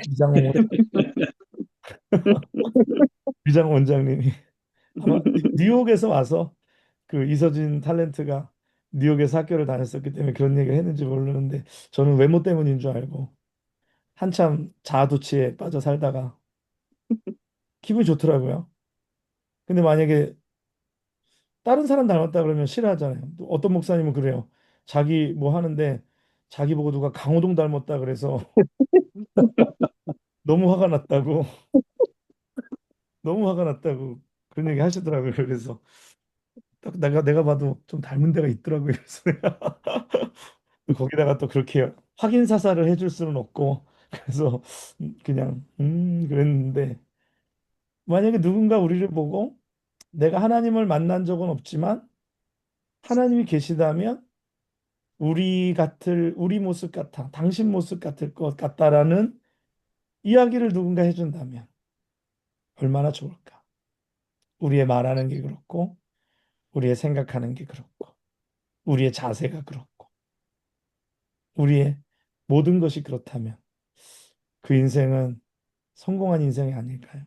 이장 원장님이 아마 뉴욕에서 와서 그 이서진 탤런트가 뉴욕에서 학교를 다녔었기 때문에 그런 얘기를 했는지 모르는데 저는 외모 때문인 줄 알고 한참 자아도취에 빠져 살다가 기분이 좋더라고요. 근데 만약에 다른 사람 닮았다 그러면 싫어하잖아요. 또 어떤 목사님은 그래요. 자기 뭐 하는데 자기 보고 누가 강호동 닮았다 그래서 너무 화가 났다고 너무 화가 났다고 그런 얘기 하시더라고요. 그래서 딱 내가 봐도 좀 닮은 데가 있더라고요. 그래서 내가 거기다가 또 그렇게 확인 사살을 해줄 수는 없고 그래서 그냥 그랬는데 만약에 누군가 우리를 보고 내가 하나님을 만난 적은 없지만 하나님이 계시다면 우리 모습 같아 당신 모습 같을 것 같다라는 이야기를 누군가 해준다면 얼마나 좋을까. 우리의 말하는 게 그렇고 우리의 생각하는 게 그렇고 우리의 자세가 그렇고 우리의 모든 것이 그렇다면 그 인생은 성공한 인생이 아닐까요?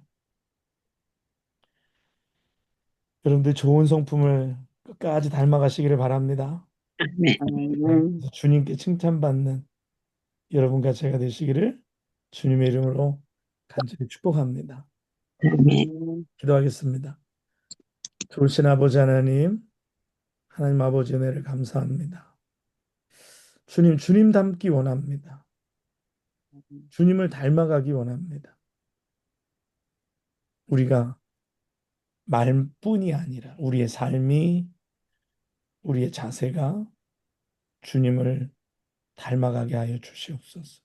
여러분들 좋은 성품을 끝까지 닮아가시기를 바랍니다. 아멘. 네, 아멘. 그래서 주님께 칭찬받는 여러분과 제가 되시기를 주님의 이름으로 간절히 축복합니다. 아멘. 기도하겠습니다. 좋으신 아버지 하나님, 하나님 아버지 은혜를 감사합니다. 주님 닮기 원합니다. 주님을 닮아가기 원합니다. 우리가 말뿐이 아니라 우리의 삶이, 우리의 자세가 주님을 닮아가게 하여 주시옵소서.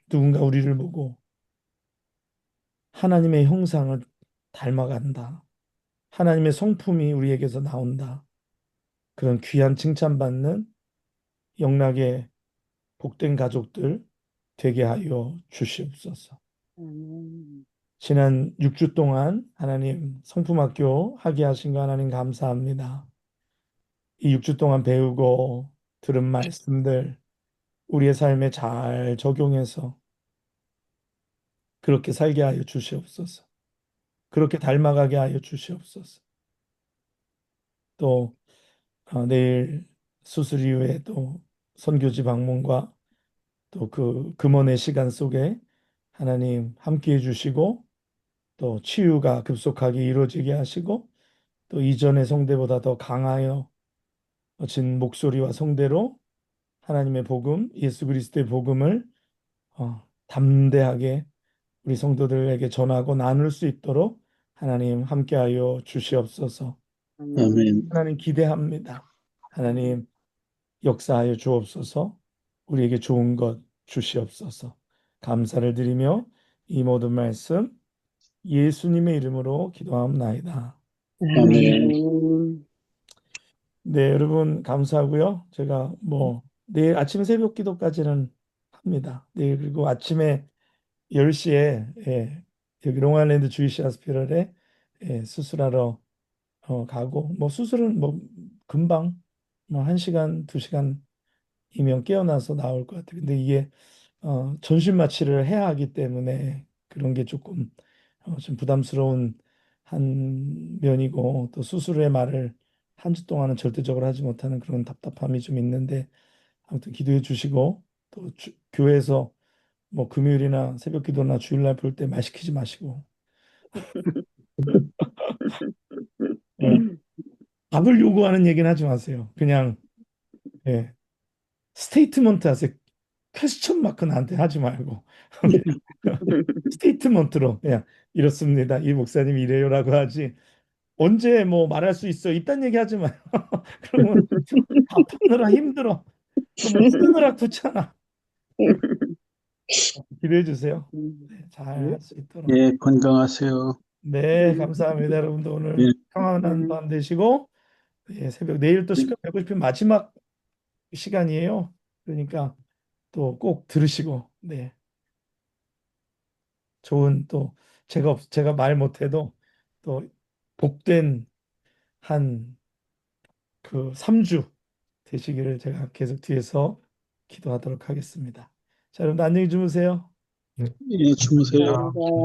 누군가 우리를 보고 하나님의 형상을 닮아간다. 하나님의 성품이 우리에게서 나온다. 그런 귀한 칭찬받는 영락의 복된 가족들 되게 하여 주시옵소서. 지난 6주 동안 하나님 성품학교 하게 하신 거 하나님 감사합니다. 이 6주 동안 배우고 들은 말씀들 우리의 삶에 잘 적용해서 그렇게 살게 하여 주시옵소서. 그렇게 닮아가게 하여 주시옵소서. 또 내일 수술 이후에 또 선교지 방문과 또 그 금원의 시간 속에 하나님 함께 해주시고 또 치유가 급속하게 이루어지게 하시고 또 이전의 성대보다 더 강하여 진 목소리와 성대로 하나님의 복음, 예수 그리스도의 복음을 담대하게 우리 성도들에게 전하고 나눌 수 있도록 하나님 함께하여 주시옵소서. 아멘. 하나님 기대합니다. 하나님 역사하여 주옵소서. 우리에게 좋은 것 주시옵소서. 감사를 드리며 이 모든 말씀 예수님의 이름으로 기도하옵나이다. 아멘. 네, 여러분 감사하고요. 제가 내일 아침 새벽 기도까지는 합니다. 내일 그리고 아침에 10시에 여기 롱아일랜드 주이시 하스피럴에 수술하러 가고 수술은 금방 1시간, 2시간이면 깨어나서 나올 것 같아요. 근데 이게 전신 마취를 해야 하기 때문에 그런 게 조금 좀 부담스러운 한 면이고 또 수술의 말을 한 주 동안은 절대적으로 하지 못하는 그런 답답함이 좀 있는데 아무튼 기도해 주시고 또 교회에서 금요일이나 새벽 기도나 주일날 볼 때 말 시키지 마시고 예, 답을 요구하는 얘기는 하지 마세요. 그냥 예, 스테이트먼트 하세요. 퀘스천 마크 나한테 하지 말고 스테이트먼트로 그냥 이렇습니다. 이 목사님이 이래요라고 하지. 언제 말할 수 있어? 이딴 얘기 하지 마요. 그러면 답하느라 힘들어. 그럼 쓰느라 귀찮아. 기도해 주세요. 네, 잘 할 수 있도록. 예, 건강하세요. 네, 감사합니다. 여러분도 오늘 예, 평안한 밤 되시고 새벽 내일 또 시간 배고 싶은 마지막 시간이에요. 그러니까 또 꼭 들으시고 좋은 또 제가 말 못해도 또 복된 한 그 3주 되시기를 제가 계속 뒤에서 기도하도록 하겠습니다. 자, 여러분 안녕히 주무세요. 네, 예, 주무세요. 감사합니다. 네.